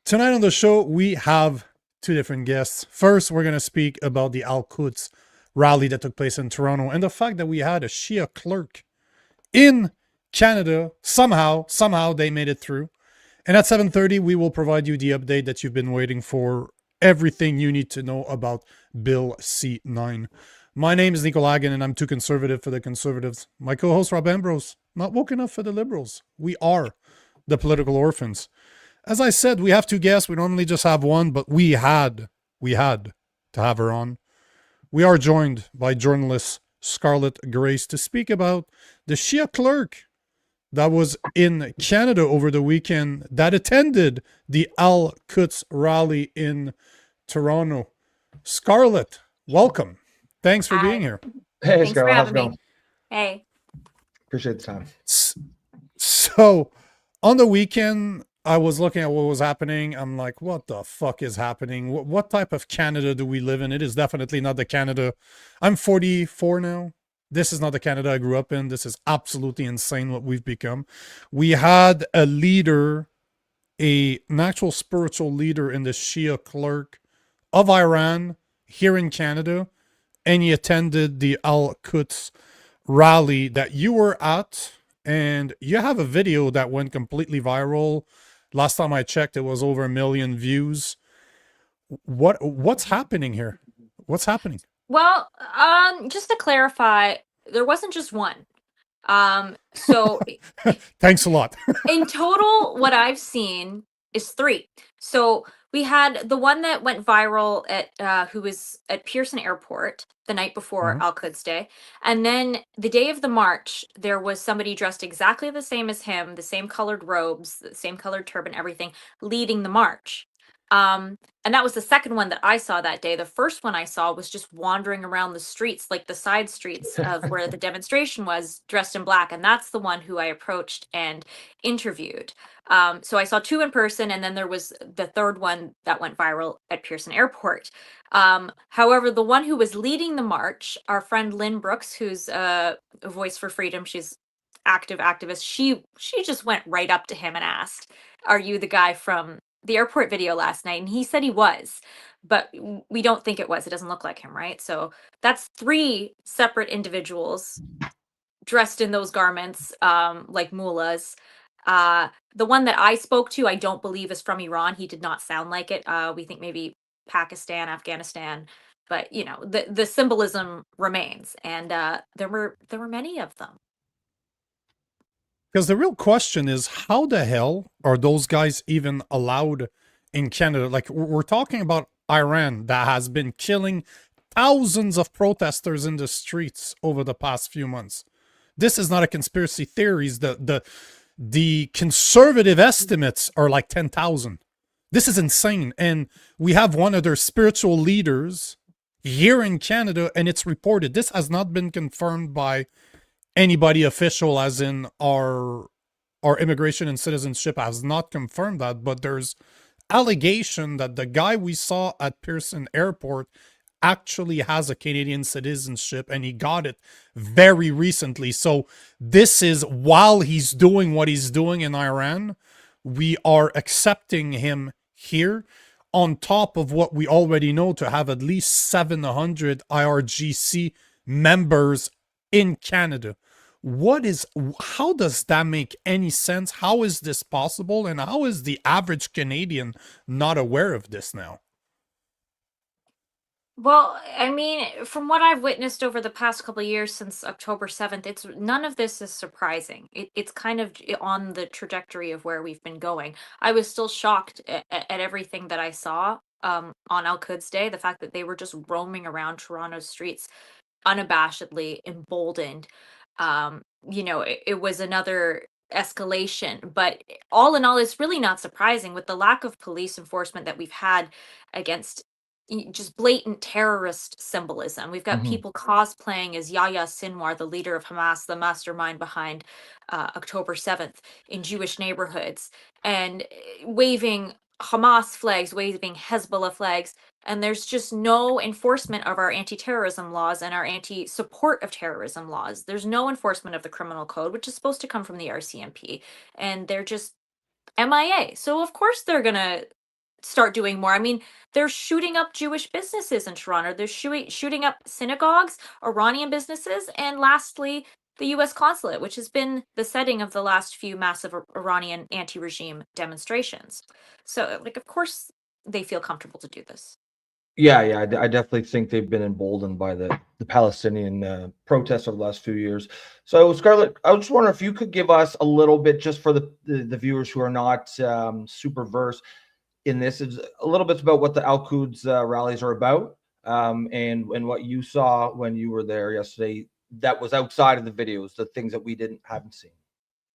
Tonight on the show, we have two different guests. First, we're going to speak about the Al-Quds rally that took place in Toronto and the fact that we had a Shia clerk in Canada. Somehow they made it through. And at 7:30, we will provide you the update that you've been waiting for, everything you need to know about Bill C-9. My name is Nico Lagan, and I'm too conservative for the conservatives. My co-host, Rob Ambrose, not woke enough for the liberals. We are the Political Orphans. As I said, we have two guests. We normally just have one, but we had to have her on. We are joined by journalist Scarlett Grace to speak about the Shia clerk that was in Canada over the weekend that attended the Al-Quds rally in Toronto. Scarlett, welcome. Thanks for being Hi. here. Hey, Thanks for Scarlett, how's it having me. going? Hey. Appreciate the time. So on the weekend, I was looking at what was happening. I'm like, what the fuck is happening? What type of Canada do we live in? It is definitely not the Canada. I'm 44 now. This is not the Canada I grew up in. This is absolutely insane what we've become. We had a leader, an actual spiritual leader in the Shia clerk of Iran here in Canada, and he attended the Al-Quds rally that you were at, and you have a video that went completely viral. Last time I checked, it was over 1 million views. What's happening here? What's happening? Well, just to clarify, there wasn't just one. So Thanks a lot. in total, what I've seen is 3. So we had the one that went viral at who was at Pearson Airport the night before Mhm. Al-Quds Day. And then the day of the march, there was somebody dressed exactly the same as him, the same colored robes, the same colored turban, everything, leading the march. And that was the second one that I saw that day. The first one I saw was just wandering around the streets, like the side streets of where the demonstration was, dressed in black. And that's the one who I approached and interviewed. So I saw 2 in person, and then there was the third one that went viral at Pearson Airport. However, the one who was leading the march, our friend Lynn Brooks, who's a voice for freedom, she's active activist. She just went right up to him and asked, "Are you the guy from the airport video last night?" And he said he was, but we don't think it was. It doesn't look like him, right? So that's 3 separate individuals dressed in those garments, like mullahs. The one that I spoke to, I don't believe is from Iran. He did not sound like it. We think maybe Pakistan, Afghanistan, but the symbolism remains, and there were many of them. Because the real question is, how the hell are those guys even allowed in Canada? Like, we're talking about Iran that has been killing thousands of protesters in the streets over the past few months. This is not a conspiracy theories. The conservative estimates are like 10,000. This is insane. And we have one of their spiritual leaders here in Canada, and it's reported. This has not been confirmed by anybody official, as in our immigration and citizenship has not confirmed that, but there's allegation that the guy we saw at Pearson Airport actually has a Canadian citizenship, and he got it very recently. So this is while he's doing what he's doing in Iran, we are accepting him here on top of what we already know, to have at least 700 IRGC members in Canada. How does that make any sense? How is this possible? And how is the average Canadian not aware of this now? Well, I mean, from what I've witnessed over the past couple of years since October 7th, it's none of this is surprising. It's kind of on the trajectory of where we've been going. I was still shocked at everything that I saw on Al-Quds Day, the fact that they were just roaming around Toronto's streets unabashedly, emboldened. It was another escalation, but all in all, it's really not surprising with the lack of police enforcement that we've had against just blatant terrorist symbolism. We've got Mhm. people cosplaying as Yahya Sinwar, the leader of Hamas, the mastermind behind October 7th, in Jewish neighborhoods, and waving Hamas flags, waving Hezbollah flags, and there's just no enforcement of our anti-terrorism laws and our anti-support of terrorism laws. There's no enforcement of the criminal code, which is supposed to come from the RCMP, and they're just MIA. So of course they're gonna start doing more. I mean, they're shooting up Jewish businesses in Toronto. They're shooting up synagogues, Iranian businesses, and lastly, the U.S. consulate, which has been the setting of the last few massive Iranian anti-regime demonstrations. So, like, of course, they feel comfortable to do this. Yeah, I definitely think they've been emboldened by the Palestinian protests over the last few years. So, Scarlett, I was just wondering if you could give us a little bit, just for the viewers who are not super versed in this, is a little bit about what the Al-Quds rallies are about, and what you saw when you were there yesterday that was outside of the videos, the things that we haven't seen.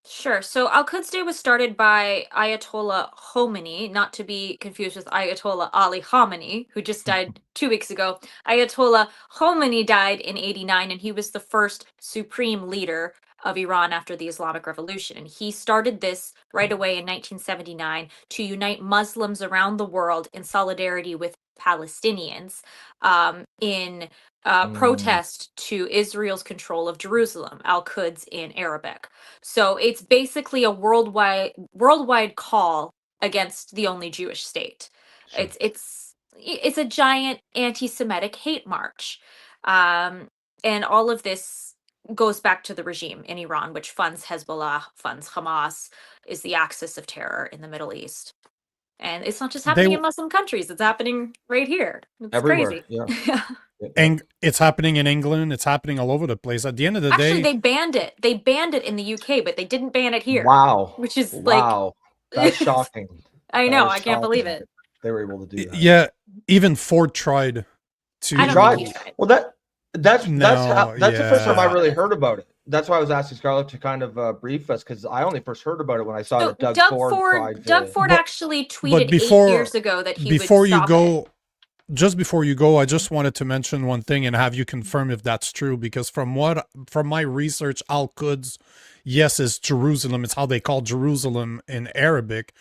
Sure. So Al-Quds Day was started by Ayatollah Khomeini, not to be confused with Ayatollah Ali Khamenei, who just died 2 weeks ago. Ayatollah Khomeini died in '89, and he was the first supreme leader of Iran after the Islamic Revolution. And he started this right away in 1979 to unite Muslims around the world in solidarity with Palestinians in protest to Israel's control of Jerusalem, Al-Quds in Arabic. So it's basically a worldwide call against the only Jewish state. Sure. It's a giant anti-Semitic hate march, and all of this goes back to the regime in Iran, which funds Hezbollah, funds Hamas, is the axis of terror in the Middle East. And it's not just happening in Muslim countries; it's happening right here. It's everywhere. crazy. Yeah. And it's happening in England. It's happening all over the place. At the end of the Actually, day, they banned it. They banned it in the UK, but they didn't ban it here. Wow. Which is wow. That's shocking. I know. That is I can't believe shocking it. they were able to do that. yeah, even Ford tried to. I don't think he tried. Well, that's the first time I yeah. really heard about it. That's why I was asking Scarlett to kind of brief us, because I only first heard about it when I saw So that Doug Ford tried Doug to. Ford actually tweeted before- 8 years ago that he before would you stop go it. just before you go, I just wanted to mention one thing and have you confirm if that's true, because from my research, Al-Quds, yes, is Jerusalem. It's how they call Jerusalem in Arabic.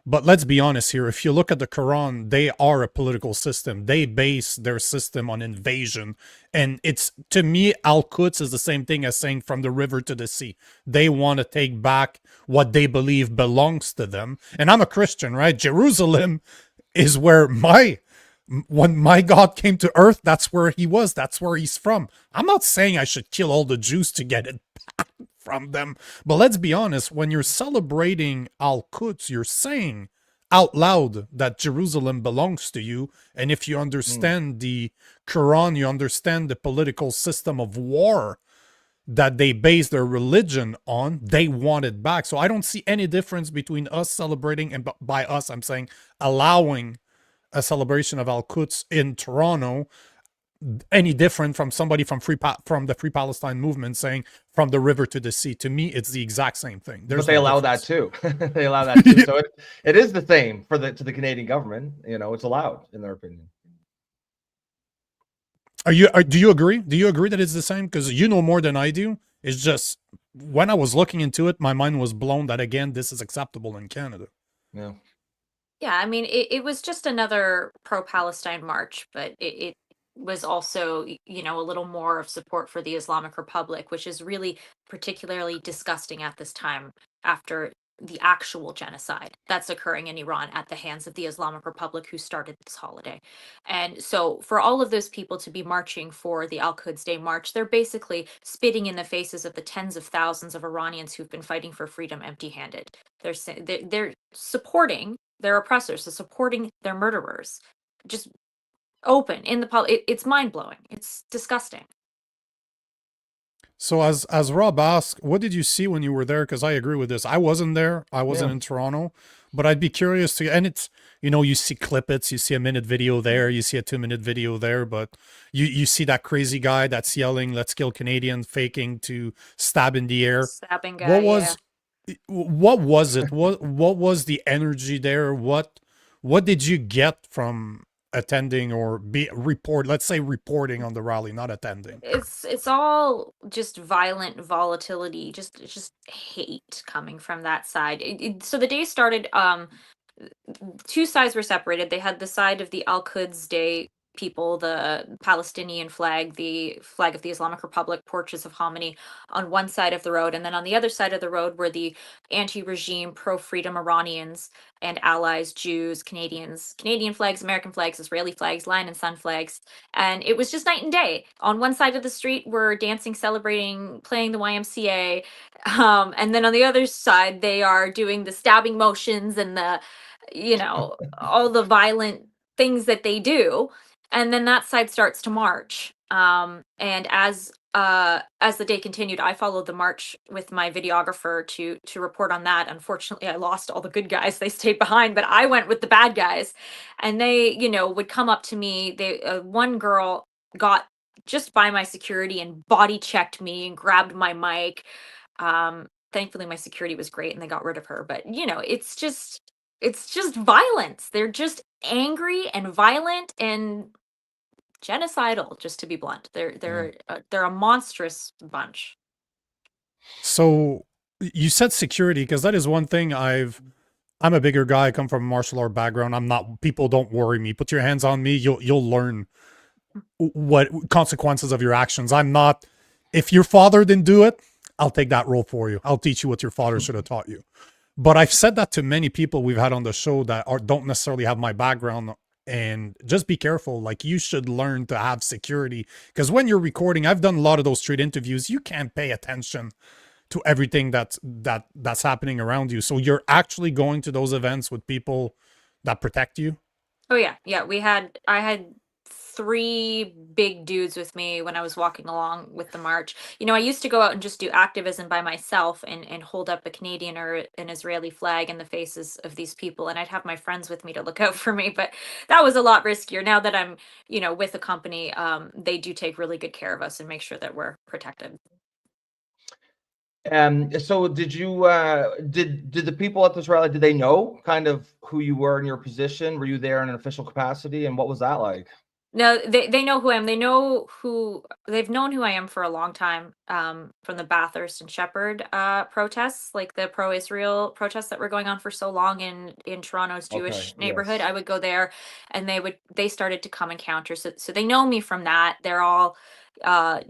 But let's be honest here. If you look at the Quran, they are a political system. They base their system on invasion. And it's, to me, Al-Quds is the same thing as saying from the river to the sea. They want to take back what they believe belongs to them. And I'm a Christian, right? Jerusalem is where when my God came to earth, that's where he was. That's where he's from. I'm not saying I should kill all the Jews to get it back from them. But let's be honest, when you're celebrating Al-Quds, you're saying out loud that Jerusalem belongs to you. And if you understand the Quran, you understand the political system of war that they base their religion on, they want it back. So I don't see any difference between us celebrating, and by us, I'm saying allowing a celebration of Al-Quds in Toronto, any different from somebody from the Free Palestine movement saying from the river to the sea. To me, it's the exact same thing. But they allow that too. They allow that too. So it is the same to the Canadian government. It's allowed, in their opinion. Do you agree? Do you agree that it's the same? Because you know more than I do. It's just when I was looking into it, my mind was blown that again, this is acceptable in Canada. Yeah. Yeah, I mean, it was just another pro-Palestine march, but it was also, a little more of support for the Islamic Republic, which is really particularly disgusting at this time after the actual genocide that's occurring in Iran at the hands of the Islamic Republic, who started this holiday. And so for all of those people to be marching for the Al-Quds Day March, they're basically spitting in the faces of the tens of thousands of Iranians who've been fighting for freedom empty-handed. They're supporting their oppressors, so supporting their murderers. Just open in the it's mind-blowing. It's disgusting. So as Rob asked, what did you see when you were there? Because I agree with this. I wasn't there. I wasn't in Toronto, but I'd be curious to. And it's, you see clippets, you see a minute video there, you see a 2-minute video there, but you see that crazy guy that's yelling, "Let's kill Canadians," faking to stab in the air. Stabbing guy. What was it? What was the energy there? What did you get from attending or let's say reporting on the rally, not attending? It's all just violent volatility, just hate coming from that side. So the day started, two sides were separated. They had the side of the Al-Quds Day people, the Palestinian flag, the flag of the Islamic Republic, portraits of Khomeini on one side of the road. And then on the other side of the road were the anti-regime, pro-freedom Iranians and allies, Jews, Canadians, Canadian flags, American flags, Israeli flags, lion and sun flags. And it was just night and day. On one side of the street, we're dancing, celebrating, playing the YMCA. And then on the other side, they are doing the stabbing motions and the, all the violent things that they do. And then that side starts to march. And as the day continued, I followed the march with my videographer to report on that. Unfortunately, I lost all the good guys; they stayed behind, but I went with the bad guys, and they, would come up to me. They one girl got just by my security and body checked me and grabbed my mic. Thankfully, my security was great, and they got rid of her. But it's just violence. They're just angry and violent and genocidal, just to be blunt. They're a monstrous bunch. So you said security, because that is one thing I'm a bigger guy. I come from a martial art background. I'm not, people don't worry me. Put your hands on me. You'll learn what consequences of your actions. I'm not, if your father didn't do it, I'll take that role for you. I'll teach you what your father should have taught you. But I've said that to many people we've had on the show that don't necessarily have my background. And just be careful. Like, you should learn to have security, because when you're recording, I've done a lot of those street interviews. You can't pay attention to everything that's happening around you. So you're actually going to those events with people that protect you. Oh yeah, yeah. I had 3 big dudes with me when I was walking along with the march. I used to go out and just do activism by myself and hold up a Canadian or an Israeli flag in the faces of these people, and I'd have my friends with me to look out for me. But that was a lot riskier. Now that I'm, with a company, they do take really good care of us and make sure that we're protected. So did you did the people at this rally, did they know kind of who you were in your position? Were you there in an official capacity, and what was that like? No, they know who I am. They've known who I am for a long time, from the Bathurst and Shepherd protests, like the pro-Israel protests that were going on for so long in Toronto's Jewish neighborhood. Yes. I would go there, and they started to come and counter. So they know me from that. They're all uh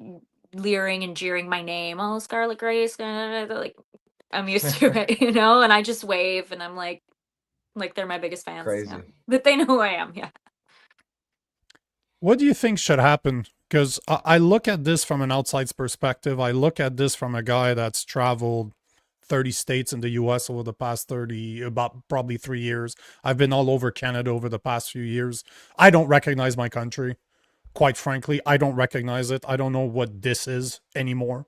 leering and jeering my name. Oh, Scarlett Grace. Like, I'm used to it, and I just wave, and I'm like they're my biggest fans. Yeah. Crazy. But they know who I am. Yeah. What do you think should happen? Because I look at this from an outside's perspective. I look at this from a guy that's traveled 30 states in the US over the past about probably 3 years. I've been all over Canada over the past few years. I don't recognize my country. Quite frankly, I don't recognize it. I don't know what this is anymore.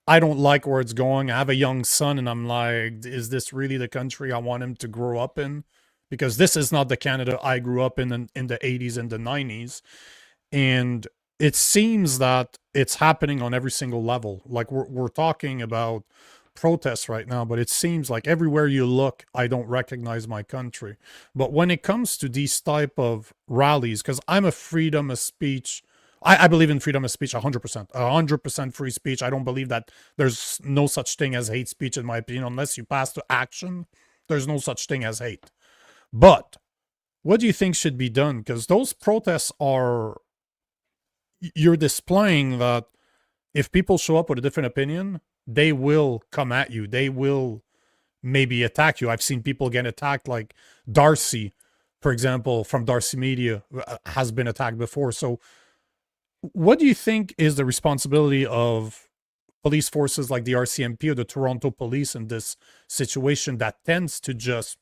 I don't like where it's going. I have a young son, and I'm like, is this really the country I want him to grow up in? Because this is not the Canada I grew up in the 80s and the 90s. And it seems that it's happening on every single level. Like, we're talking about protests right now, but it seems like everywhere you look, I don't recognize my country. But when it comes to these type of rallies, because I'm a freedom of speech, I believe in freedom of speech 100%, 100% free speech. I don't believe that there's no such thing as hate speech, in my opinion. Unless you pass to action, there's no such thing as hate. But what do you think should be done? Because those protests you're displaying that if people show up with a different opinion, they will come at you. They will maybe attack you. I've seen people get attacked, like Darcy, for example, from Darcy Media, has been attacked before. So what do you think is the responsibility of police forces like the RCMP or the Toronto Police in this situation that tends to just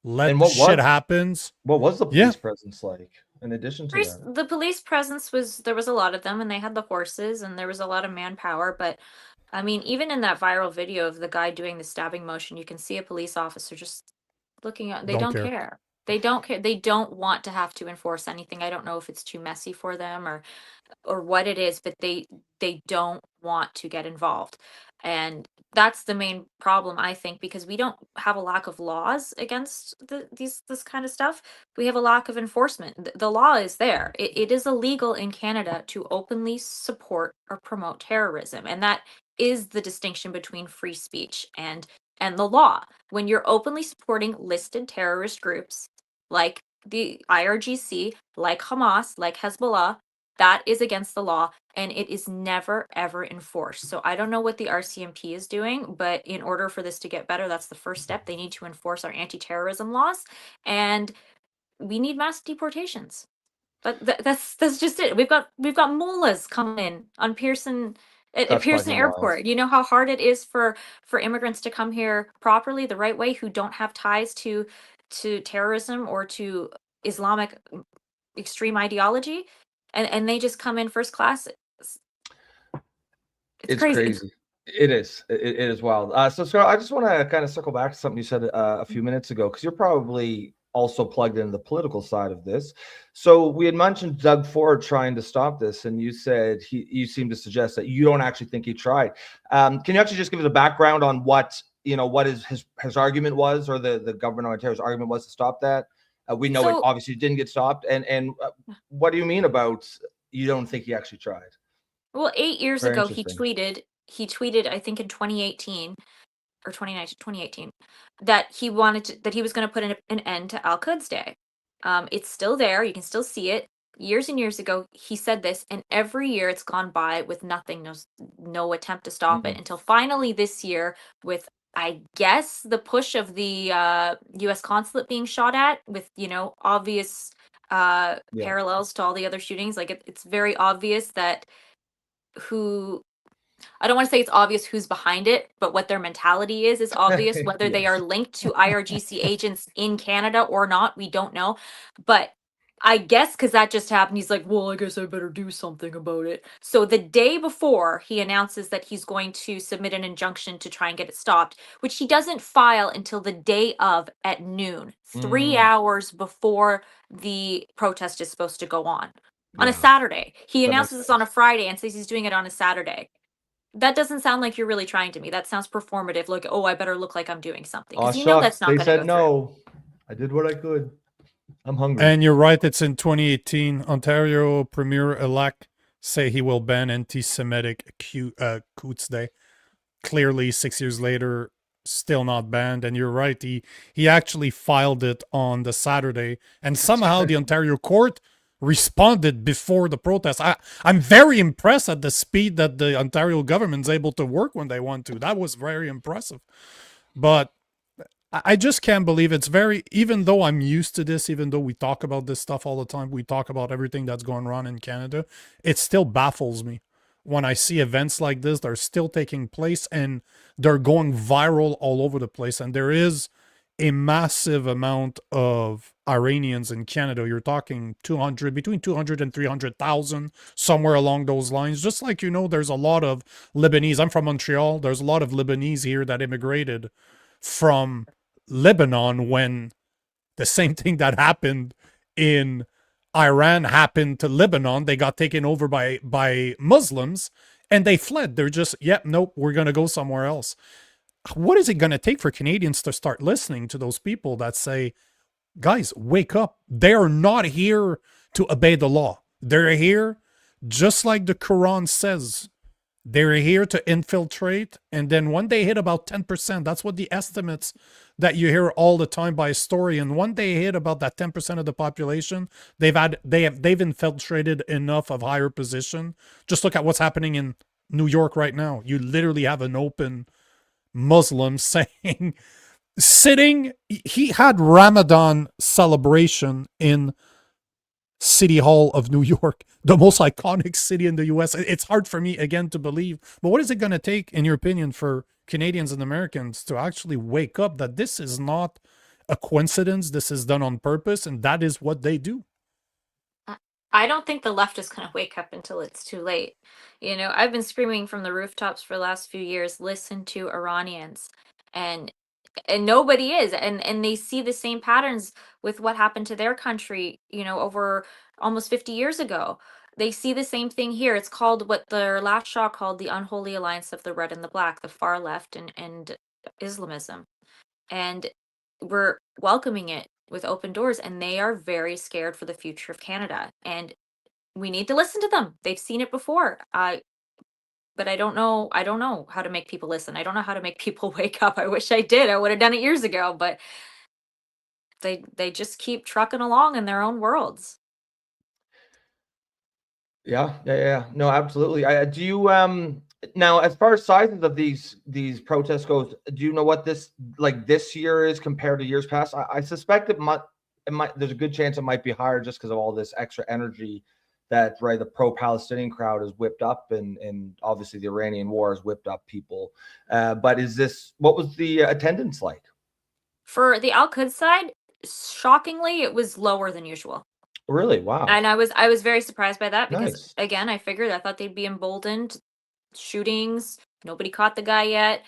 let shit happens? What was the police presence like in addition to that? The police presence there was a lot of them, and they had the horses, and there was a lot of manpower. But I mean, even in that viral video of the guy doing the stabbing motion, you can see a police officer just looking at, they don't care. They don't care. They don't want to have to enforce anything. I don't know if it's too messy for them or what it is, but they don't want to get involved. And that's the main problem, I think, because we don't have a lack of laws against this kind of stuff. We have a lack of enforcement. The law is there. It is illegal in Canada to openly support or promote terrorism, and that is the distinction between free speech and the law. When you're openly supporting listed terrorist groups like the IRGC, like Hamas, like Hezbollah, that is against the law, and it is never ever enforced. So I don't know what the RCMP is doing, but in order for this to get better, that's the first step. They need to enforce our anti-terrorism laws, and we need mass deportations. That's just it. We've got mullahs coming in on Pearson at That's Pearson fucking wild. Airport. You know how hard it is for immigrants to come here properly, the right way, who don't have ties to terrorism or to Islamic extreme ideology, and they just come in first class. It's crazy. Crazy. It is. It is wild. So, Scott, I just want to kind of circle back to something you said a few minutes ago, because you're probably also plugged into the political side of this. So we had mentioned Doug Ford trying to stop this, and you said you seem to suggest that you don't actually think he tried. Can you actually just give us a background on what his argument was, or the government of Ontario's argument was to stop that? We know it obviously didn't get stopped, and what do you mean about you don't think he actually tried? Well, 8 years Very ago, he interesting. tweeted, I think in 2018 or 2019, 2018, that he was going to put an end to Al-Quds Day. It's still there. You can still see it. Years and years ago, he said this, and every year it's gone by with nothing, no attempt to stop it, until finally this year, with, I guess, the push of the U.S. consulate being shot at, with obvious parallels to all the other shootings. Like it's very obvious that I don't want to say it's obvious who's behind it, but what their mentality is obvious. Whether they are linked to IRGC agents in Canada or not, we don't know. But I guess because that just happened, he's like, well, I guess I better do something about it. So the day before, he announces that he's going to submit an injunction to try and get it stopped, which he doesn't file until the day of at noon, 3 hours before the protest is supposed to go on a Saturday. He announces this on a Friday and says he's doing it on a Saturday. That doesn't sound like you're really trying to me. That sounds performative. Like, oh, I better look like I'm doing something. Because that's not going to go through. No. I did what I could. I'm hungry. And you're right. It's in 2018. Ontario Premier-elect say he will ban anti-Semitic Quds Day. Clearly, 6 years later, still not banned. And you're right. He actually filed it on the Saturday. And somehow the Ontario court responded before the protest. I'm very impressed at the speed that the Ontario government's able to work when they want to. That was very impressive. But I just can't believe even though I'm used to this, even though we talk about this stuff all the time, we talk about everything that's going on in Canada, it still baffles me when I see events like this. They're still taking place and they're going viral all over the place. And there is a massive amount of Iranians in Canada. You're talking between 200 and 300,000, somewhere along those lines. Just like, there's a lot of Lebanese. I'm from Montreal. There's a lot of Lebanese here that immigrated from Lebanon when the same thing that happened in Iran happened to Lebanon. They got taken over by Muslims and they fled. They're just, nope, we're going to go somewhere else. What is it going to take for Canadians to start listening to those people that say, guys, wake up. They're not here to obey the law. They're here, just like the Quran says, they're here to infiltrate. And then when they hit about 10%, that's what the estimates that you hear all the time by historians. When they hit about that 10% of the population, they've infiltrated enough of higher position. Just look at what's happening in New York right now. You literally have an open Muslim saying, he had Ramadan celebration in City Hall of New York, the most iconic city in the US. It's hard for me, again, to believe. But what is it going to take, in your opinion, for Canadians and Americans to actually wake up that this is not a coincidence, this is done on purpose, and that is what they do? I don't think the left is going to wake up until it's too late. I've been screaming from the rooftops for the last few years, listen to Iranians. And nobody is. And they see the same patterns with what happened to their country, over almost 50 years ago. They see the same thing here. It's called what their last Shah called the unholy alliance of the red and the black, the far left and Islamism. And we're welcoming it with open doors, and they are very scared for the future of Canada. And we need to listen to them. They've seen it before. But I don't know how to make people listen. I don't know how to make people wake up. I wish I did. I would have done it years ago, but they just keep trucking along in their own worlds. Yeah. No, absolutely. Do you now, as far as sizes of these protests goes, do you know what this year is compared to years past? I suspect it might. There's a good chance it might be higher just because of all this extra energy that the pro-Palestinian crowd has whipped up, and obviously the Iranian war has whipped up people. But what was the attendance like? For the Al-Quds side, shockingly, it was lower than usual. Really? Wow. And I was very surprised by that because Nice. again, I thought they'd be emboldened. Shootings, nobody caught the guy yet.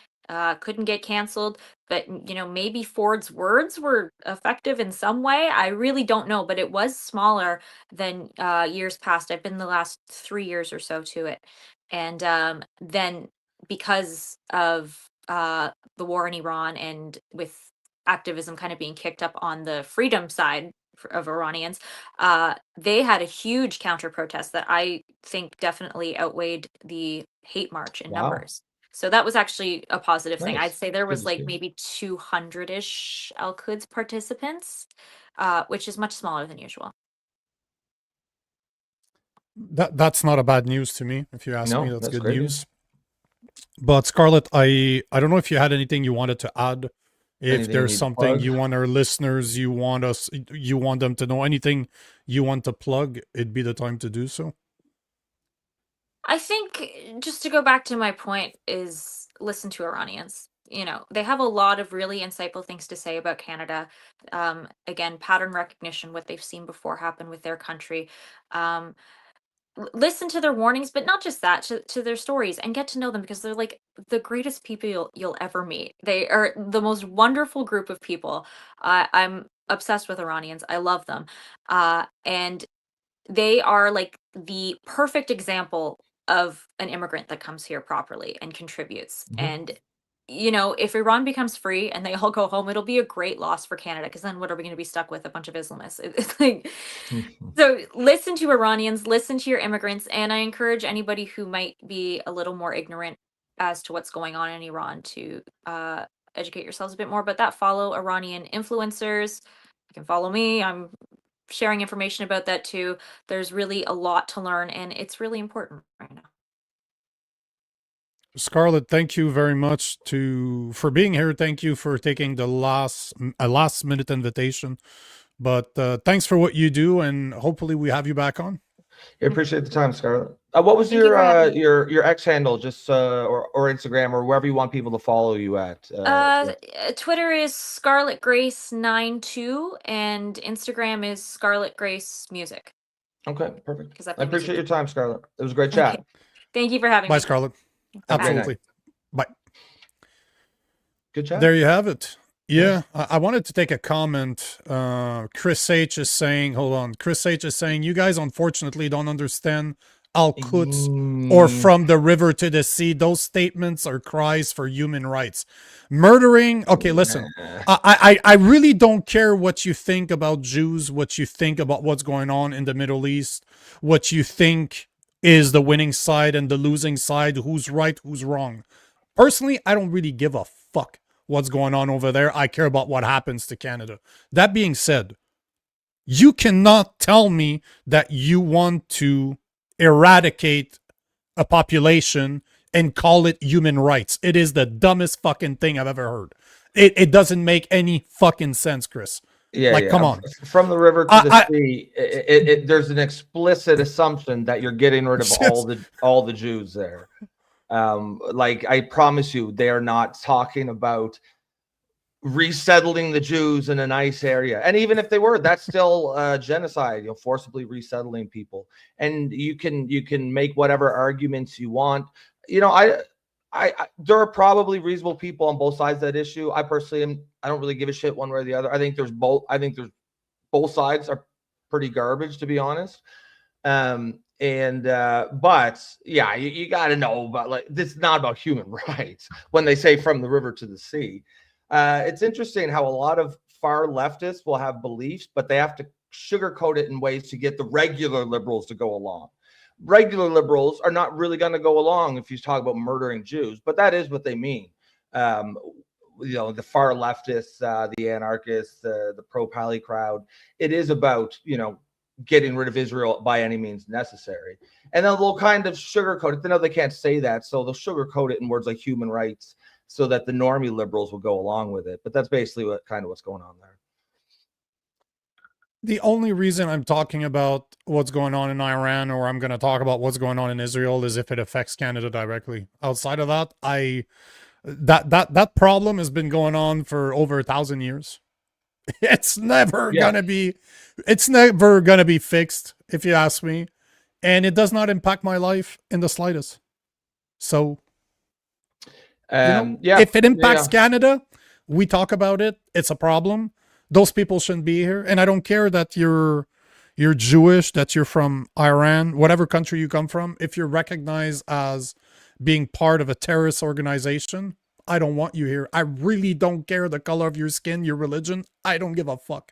Couldn't get canceled, but maybe Ford's words were effective in some way. I really don't know, but it was smaller than years past. I've been the last 3 years or so to it, and then because of the war in Iran and with activism kind of being kicked up on the freedom side of Iranians, they had a huge counter protest that I think definitely outweighed the hate march in Wow. numbers. So that was actually a positive thing. I'd Nice. say there Good was to like see. maybe 200-ish Al-Quds participants, which is much smaller than usual. That's not a bad news to me. If you ask me, No, that's that's good great news. But Scarlett, I don't know if you had anything you wanted to add. If Anything you there's need to something plug? you want our listeners, you want them to know, anything you want to plug, it'd be the time to do so. I think just to go back to my point is listen to Iranians. They have a lot of really insightful things to say about Canada. Again, pattern recognition, what they've seen before happen with their country. Listen to their warnings, but not just that, to their stories, and get to know them because they're like the greatest people you'll ever meet. They are the most wonderful group of people. I'm obsessed with Iranians. I love them. And they are like the perfect example of an immigrant that comes here properly and contributes. Mhm. And if Iran becomes free and they all go home, it'll be a great loss for Canada because then what are we going to be stuck with? A bunch of Islamists. It's like, so listen to Iranians, listen to your immigrants, and I encourage anybody who might be a little more ignorant as to what's going on in Iran to educate yourselves a bit more. But follow Iranian influencers. You can follow me. I'm sharing information about that too. There's really a lot to learn, and it's really important right now. Scarlett, thank you very much for being here. Thank you for taking the last minute invitation. But thanks for what you do, and hopefully we have you back on. I appreciate the time, Scarlett. What was Thank you for having me. your X handle, just or Instagram or wherever you want people to follow you at? Twitter is Scarlett Grace 92, and Instagram is Scarlett Grace Music. Okay, perfect. 'Cause I I play appreciate music. your time, Scarlett. It was a great chat. Okay. Thank you for having Bye, me. Scarlett. Have a great Absolutely. Bye. Good chat. There you have it. Yeah, I wanted to take a comment. Chris H is saying, hold on. Chris H is saying, you guys unfortunately don't understand Al-Quds or from the river to the sea. Those statements are cries for human rights. Murdering. Okay, listen. I really don't care what you think about Jews, what you think about what's going on in the Middle East, what you think is the winning side and the losing side, who's right, who's wrong. Personally, I don't really give a fuck what's going on over there. I care about what happens to Canada. That being said, you cannot tell me that you want to eradicate a population and call it human rights. It is the dumbest fucking thing I've ever heard. It doesn't make any fucking sense, Chris. Yeah, come on. From the river to the sea, there's an explicit assumption that you're getting rid of all the Jews there. I promise you, they are not talking about resettling the Jews in a nice area. And even if they were, that's still genocide, forcibly resettling people. And you can make whatever arguments you want. There are probably reasonable people on both sides of that issue. I personally I don't really give a shit one way or the other. I think there's both sides are pretty garbage, to be honest. But yeah, you got to know about this is not about human rights when they say from the river to the sea. It's interesting how a lot of far leftists will have beliefs, but they have to sugarcoat it in ways to get the regular liberals to go along. Regular liberals are not really going to go along if you talk about murdering Jews, but that is what they mean. the far leftists, the anarchists, the pro-Pally crowd. It is about, getting rid of Israel by any means necessary. And then they'll kind of sugarcoat it. They know they can't say that, so they'll sugarcoat it in words like human rights so that the normie liberals will go along with it. But that's basically what's going on there. The only reason I'm talking about what's going on in Iran, or I'm going to talk about what's going on in Israel, is if it affects Canada directly. Outside of that, that problem has been going on for over 1,000 years. It's never gonna be fixed, if you ask me, and it does not impact my life in the slightest. So, if it impacts Canada, we talk about it. It's a problem. Those people shouldn't be here, and I don't care that you're Jewish, that you're from Iran, whatever country you come from. If you're recognized as being part of a terrorist organization, I don't want you here. I really don't care the color of your skin, your religion. I don't give a fuck.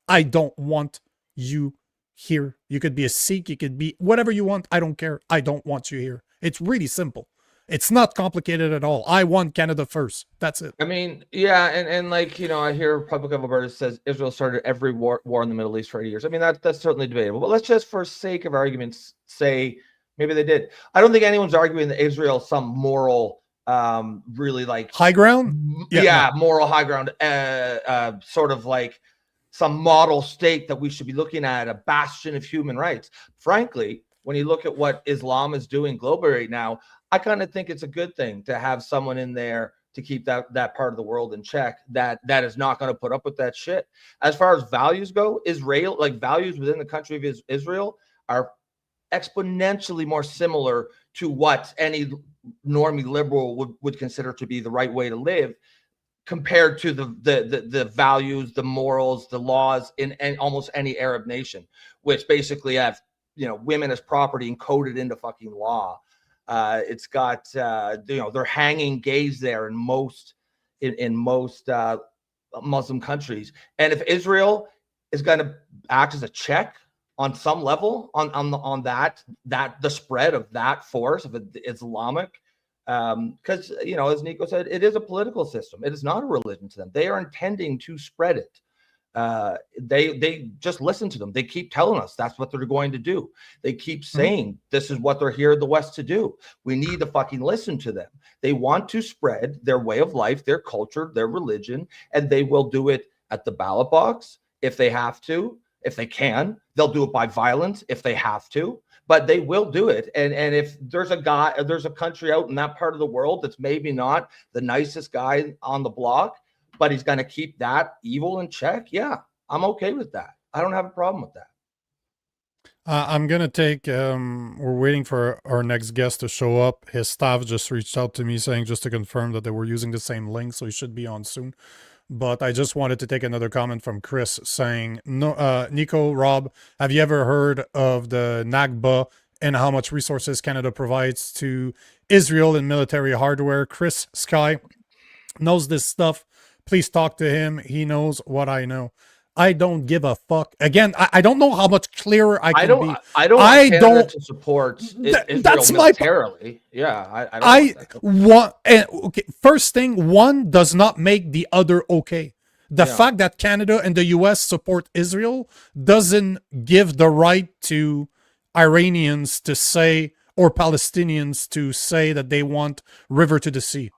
I don't want you here. You could be a Sikh, you could be whatever you want. I don't care. I don't want you here. It's really simple. It's not complicated at all. I want Canada first. That's it. I mean, yeah, and I hear Republic of Alberta says Israel started every war in the Middle East for 80 years. I mean, that's certainly debatable. But let's just, for sake of arguments, say maybe they did. I don't think anyone's arguing that Israel is some moral, really like high ground. Moral high ground, sort of like some model state that we should be looking at, a bastion of human rights. Frankly, when you look at what Islam is doing globally right now, I kind of think it's a good thing to have someone in there to keep that part of the world in check that is not going to put up with that shit. As far as values go, values within the country of Israel are exponentially more similar to what any normie liberal would consider to be the right way to live, compared to the values, the morals, the laws in almost any Arab nation, which basically have women as property encoded into fucking law. It's got they're hanging gays there in most Muslim countries. And if Israel is going to act as a check on some level on that the spread of that force of Islamic, because as Nico said, it is a political system. It is not a religion to them. They are intending to spread it. They just listen to them. They keep telling us that's what they're going to do. They keep saying this is what they're here in the West to do. We need to fucking listen to them. They want to spread their way of life, their culture, their religion, and they will do it at the ballot box if they have to, if they can. They'll do it by violence if they have to, but they will do it. And if there's a country out in that part of the world that's maybe not the nicest guy on the block, but he's going to keep that evil in check, yeah, I'm okay with that. I don't have a problem with that. I'm going to take, we're waiting for our next guest to show up. His staff just reached out to me saying just to confirm that they were using the same link, so he should be on soon. But I just wanted to take another comment from Chris saying, no, Nico, Rob, have you ever heard of the Nakba and how much resources Canada provides to Israel in military hardware? Chris Sky knows this stuff. Please talk to him. He knows what I know. I don't give a fuck. Again, I don't know how much clearer I can be. I don't want Canada to support Israel that's militarily. Yeah, I want. Okay, first thing, one does not make the other okay. The fact that Canada and the U.S. support Israel doesn't give the right to Iranians to say, or Palestinians to say that they want river to the sea.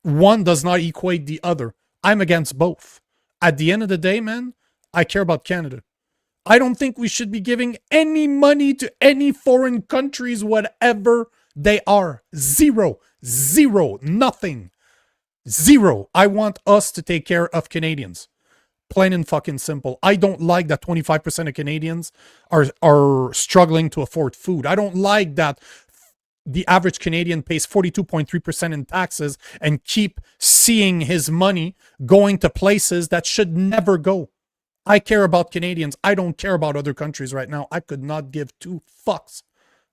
One does not equate the other. I'm against both. At the end of the day, man, I care about Canada. I don't think we should be giving any money to any foreign countries, whatever they are. Zero, nothing. Zero. I want us to take care of Canadians. Plain and fucking simple. I don't like that 25% of Canadians are struggling to afford food. I don't like that the average Canadian pays 42.3% in taxes and keep seeing his money going to places that should never go. I care about Canadians. I don't care about other countries right now. I could not give two fucks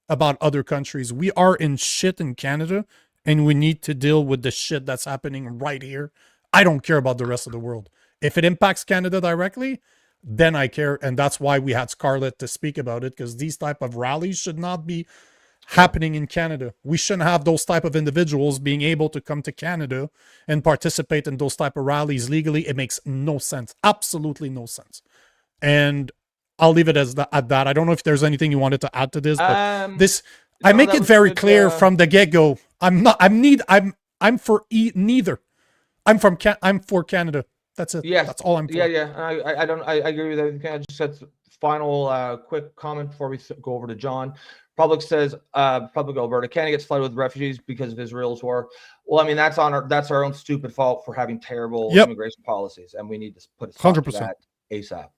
about other countries. We are in shit in Canada, and we need to deal with the shit that's happening right here. I don't care about the rest of the world. If it impacts Canada directly, then I care, and that's why we had Scarlett to speak about it, because these type of rallies should not be happening in Canada. We shouldn't have those type of individuals being able to come to Canada and participate in those type of rallies legally. It makes no sense. Absolutely no sense. And I'll leave it as at that. I don't know if there's anything you wanted to add to this, but I make it very clear from the get-go. I'm for neither. I'm for Canada. That's it. Yes. That's all I'm for. Yeah. I agree with everything. I just said final quick comment before we go over to John. Public says, Public Alberta, Canada gets flooded with refugees because of Israel's war. Well, I mean, that's our own stupid fault for having terrible immigration policies, and we need to put a stop 100%. to that ASAP.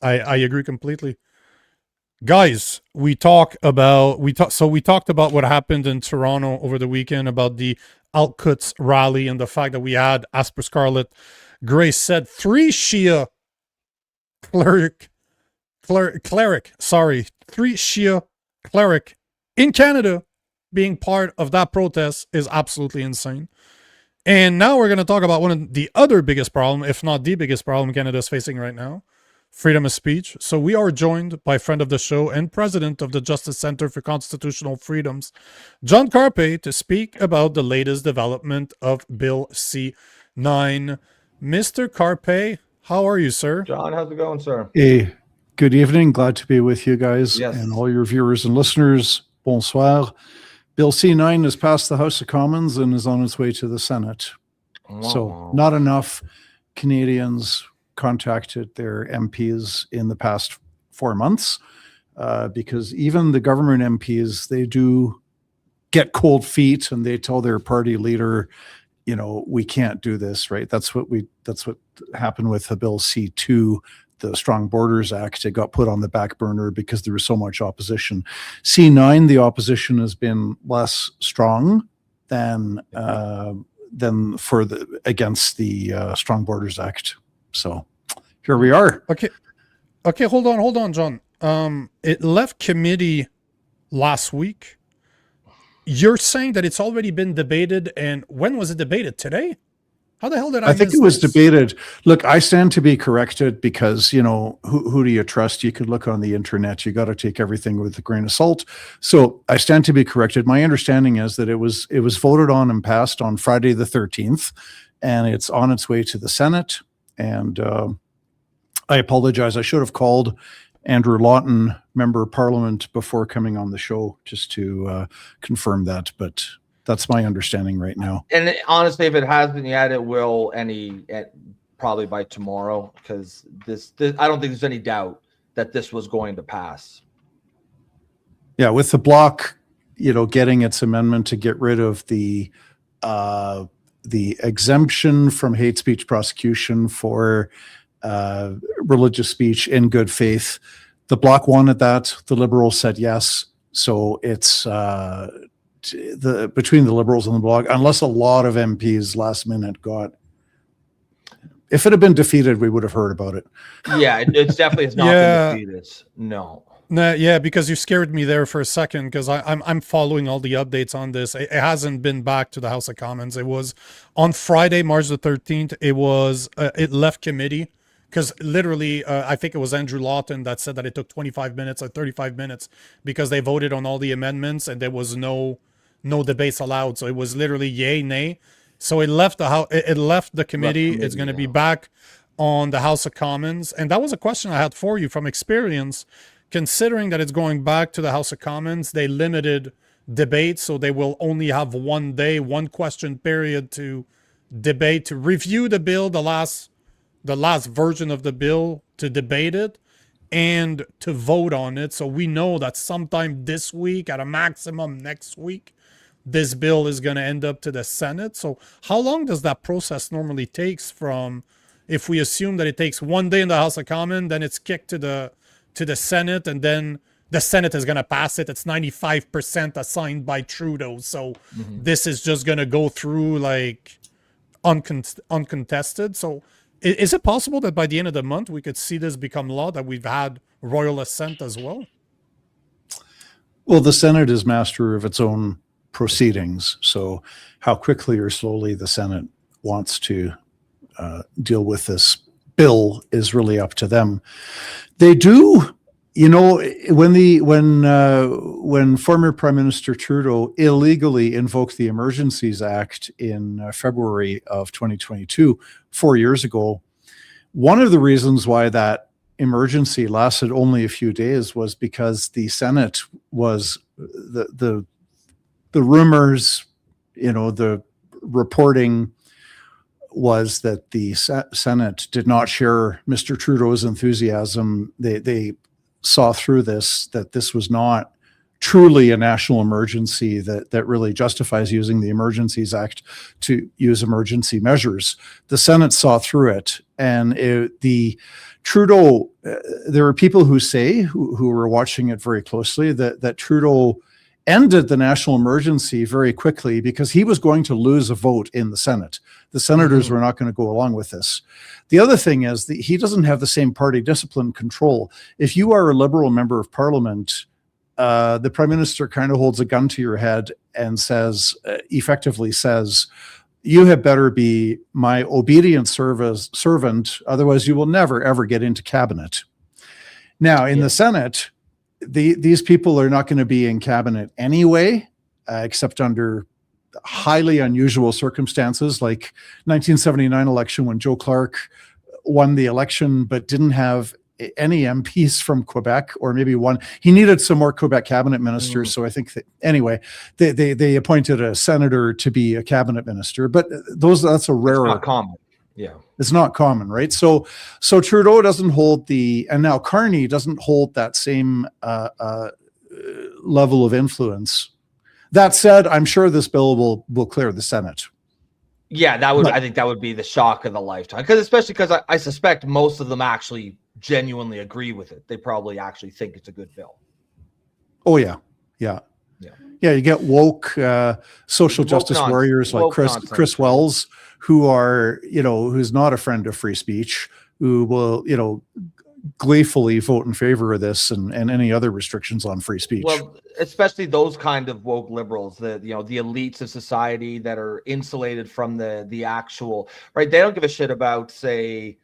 I agree completely. Guys, we talked about what happened in Toronto over the weekend about the Al-Quds rally and the fact that we had, as per Scarlett Grace said, 3 Shia cleric, 3 Shia cleric in Canada being part of that protest is absolutely insane. And now we're going to talk about one of the other biggest problem, if not the biggest problem Canada is facing right now, freedom of speech. So we are joined by friend of the show and president of the Justice Center for Constitutional Freedoms, John Carpay, to speak about the latest development of Bill C-9. Mr. Carpay, how are you, sir? John, how's it going, sir? Hey, good evening. Glad to be with you guys Yes. and all your viewers and listeners. Bonsoir. Bill C-9 has passed the House of Commons and is on its way to the Senate. So not enough Canadians contacted their MPs in the past 4 months because even the government MPs, they do get cold feet and they tell their party leader, you know, we can't do this, right? That's what happened with the Bill C-2, the Strong Borders Act. It got put on the back burner because there was so much opposition. C-9, the opposition has been less strong than against the Strong Borders Act. So here we are. Okay, hold on, John. It left committee last week. You're saying that it's already been debated, and when was it debated? Today? How the hell did I think it was debated. Look, I stand to be corrected because, you know, who do you trust? You could look on the internet. You got to take everything with a grain of salt. So I stand to be corrected. My understanding is that it was voted on and passed on Friday the 13th, and it's on its way to the Senate. And I apologize. I should have called Andrew Lawton, Member of Parliament, before coming on the show just to confirm that. But that's my understanding right now. And honestly, if it hasn't yet, it will probably by tomorrow, because this I don't think there's any doubt that this was going to pass. Yeah, with the Bloc, you know, getting its amendment to get rid of the exemption from hate speech prosecution for religious speech in good faith. The Bloc wanted that. The Liberals said yes. So it's between the Liberals and the Bloc, unless a lot of MPs last minute got. If it had been defeated, we would have heard about it. Yeah, it's definitely has not been defeated. No. Nah, yeah, because you scared me there for a second, because I'm following all the updates on this. It hasn't been back to the House of Commons. It was on Friday, March the 13th. It left committee. Because literally, I think it was Andrew Lawton that said that it took 25 minutes or 35 minutes because they voted on all the amendments and there was no debates allowed. So it was literally yay, nay. So it left the committee. It's going to be back on the House of Commons. And that was a question I had for you from experience. Considering that it's going back to the House of Commons, they limited debate. So they will only have 1 day, 1 question period to debate, to review the bill, the last version of the bill, to debate it and to vote on it. So we know that sometime this week, at a maximum next week, this bill is going to end up to the Senate. So how long does that process normally takes from, if we assume that it takes 1 day in the House of Commons, then it's kicked to the Senate, and then the Senate is going to pass it. It's 95% assigned by Trudeau. So this is just going to go through like uncontested. So is it possible that by the end of the month we could see this become law, that we've had royal assent as well? Well, the Senate is master of its own proceedings. So how quickly or slowly the Senate wants to deal with this bill is really up to them. They do You know, when former Prime Minister Trudeau illegally invoked the Emergencies Act in February of 2022, 4 years ago, one of the reasons why that emergency lasted only a few days was because the Senate was the rumors, the reporting was that the Senate did not share Mr. Trudeau's enthusiasm. They saw through this, that this was not truly a national emergency that really justifies using the Emergencies Act to use emergency measures. The Senate saw through it, and the Trudeau, there are people who say, who were watching it very closely, that Trudeau ended the national emergency very quickly because he was going to lose a vote in the Senate. The senators were not going to go along with this. The other thing is that he doesn't have the same party discipline control. If you are a Liberal member of Parliament, the Prime Minister kind of holds a gun to your head and effectively says, you had better be my obedient servant, otherwise you will never, ever get into cabinet. Now, in the Senate, these people are not going to be in cabinet anyway, except under highly unusual circumstances, like 1979 election when Joe Clark won the election but didn't have any MPs from Quebec, or maybe one. He needed some more Quebec cabinet ministers, so I think that, anyway, they appointed a senator to be a cabinet minister, but that's a rare. It's not common. Yeah, it's not common, right? So Trudeau doesn't hold and now Carney doesn't hold that same level of influence. That said, I'm sure this bill will clear the Senate. Yeah, I think that would be the shock of the lifetime, especially because I suspect most of them actually genuinely agree with it. They probably actually think it's a good bill. Oh yeah. You get woke social justice warriors like Chris Wells, who's not a friend of free speech, who will gleefully vote in favor of this and any other restrictions on free speech. Well, especially those kind of woke liberals, the elites of society that are insulated from the actual, right? They don't give a shit about, say,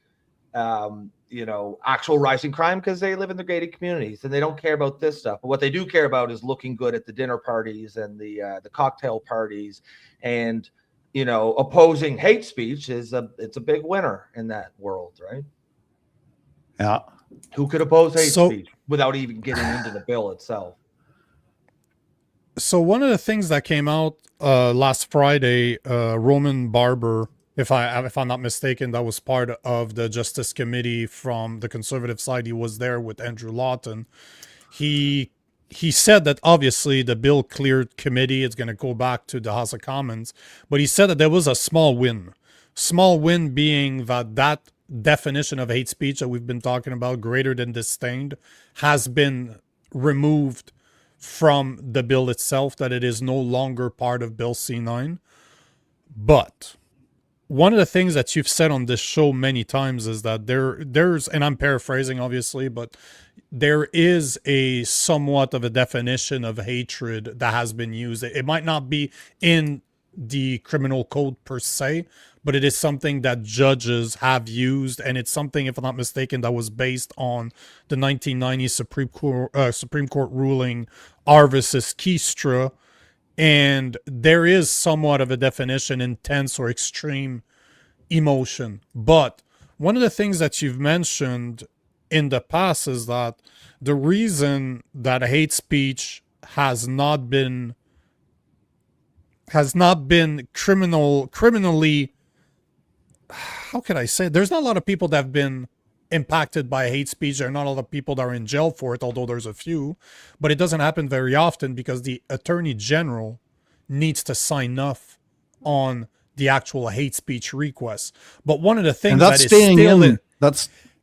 actual rising crime because they live in the gated communities and they don't care about this stuff. But what they do care about is looking good at the dinner parties and the cocktail parties, and opposing hate speech it's a big winner in that world, right? Yeah. Who could oppose hate speech without even getting into the bill itself? So one of the things that came out last Friday, Roman Barber, if I'm not mistaken, that was part of the Justice Committee from the Conservative side. He was there with Andrew Lawton. He said that obviously the bill cleared committee. It's going to go back to the House of Commons. But he said that there was a small win. Small win being that definition of hate speech that we've been talking about, greater than disdain, has been removed from the bill itself, that it is no longer part of Bill C-9. But one of the things that you've said on this show many times is that there's, and I'm paraphrasing obviously, but there is a somewhat of a definition of hatred that has been used. It might not be in the criminal code per se, but it is something that judges have used, and it's something, if I'm not mistaken, that was based on the 1990 Supreme Court ruling R versus Keystra, and there is somewhat of a definition, intense or extreme emotion. But one of the things that you've mentioned in the past is that the reason that hate speech has not been criminally, how can I say it? There's not a lot of people that have been impacted by hate speech. There are not a lot of people that are in jail for it, although there's a few, but it doesn't happen very often because the Attorney General needs to sign off on the actual hate speech request. But one of the things that is still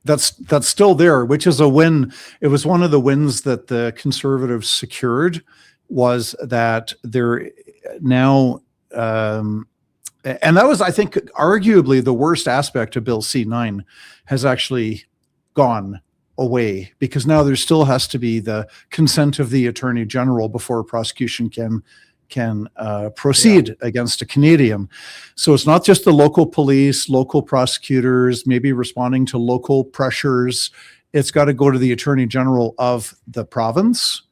that's still there, which is a win. It was one of the wins that the Conservatives secured, was that they're now and that was, I think, arguably the worst aspect of Bill C-9 has actually gone away, because now there still has to be the consent of the Attorney General before a prosecution can can proceed against a Canadian. So it's not just the local police, local prosecutors, maybe responding to local pressures. It's got to go to the Attorney General of the province.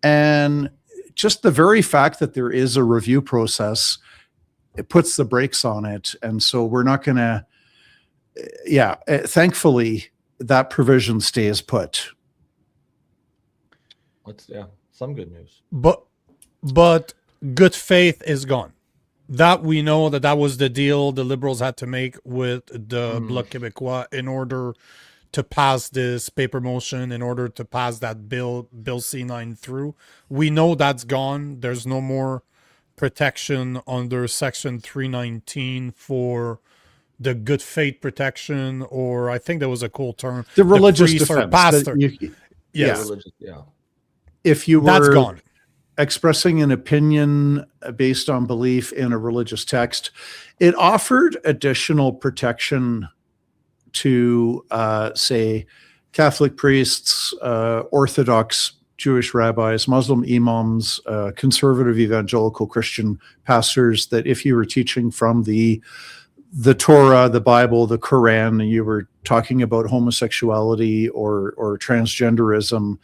And just the very fact that there is a review process, it puts the brakes on it. And so we're not going to, thankfully, that provision stays put. Some good news. But good faith is gone. That we know that was the deal the Liberals had to make with the Bloc Québécois in order to pass this paper motion, in order to pass that bill C-9 through. We know that's gone. There's no more protection under Section 319 for the good faith protection, or I think there was a cool term. The religious priest defense. or pastor. Yes. If you were that's gone. Expressing an opinion based on belief in a religious text, it offered additional protection to, say, Catholic priests, Orthodox Jewish rabbis, Muslim imams, conservative evangelical Christian pastors, that if you were teaching from the Torah, the Bible, the Quran, and you were talking about homosexuality or transgenderism,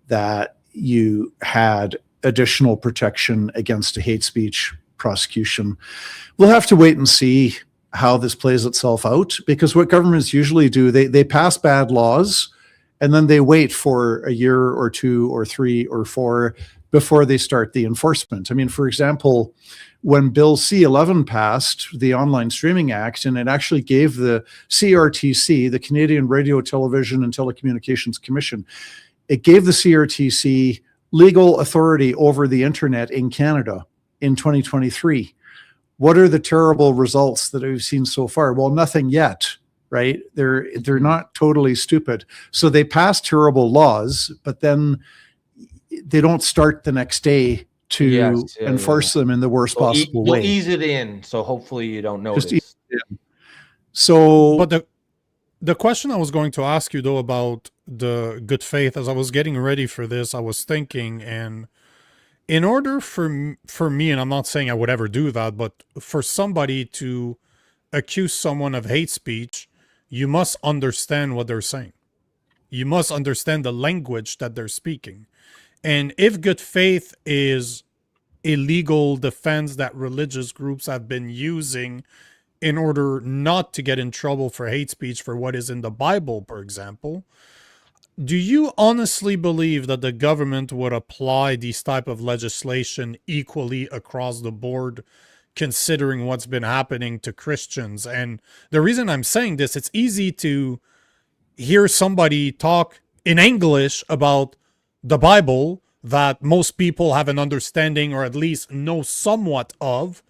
that you had additional protection against a hate speech prosecution. We'll have to wait and see how this plays itself out, because what governments usually do, they pass bad laws and then they wait for a year or 2 or 3 or 4 before they start the enforcement. I mean, for example, when Bill C-11 passed, the Online Streaming Act, and it actually gave the CRTC, the Canadian Radio, Television and Telecommunications Commission, it gave the CRTC legal authority over the internet in Canada in 2023. What are the terrible results that we've seen so far? Well, nothing yet, right? They're not totally stupid. So they pass terrible laws, but then they don't start the next day to enforce them in the worst possible way. You'll ease it in, so hopefully you don't notice. Just ease it in. So, but the question I was going to ask you, though, about the good faith, as I was getting ready for this, I was thinking, and in order for me, and I'm not saying I would ever do that, but for somebody to accuse someone of hate speech, you must understand what they're saying. You must understand the language that they're speaking. And if good faith is a legal defense that religious groups have been using in order not to get in trouble for hate speech for what is in the Bible, for example, do you honestly believe that the government would apply these type of legislation equally across the board, considering what's been happening to Christians? And the reason I'm saying this, it's easy to hear somebody talk in English about the Bible that most people have an understanding or at least know somewhat of,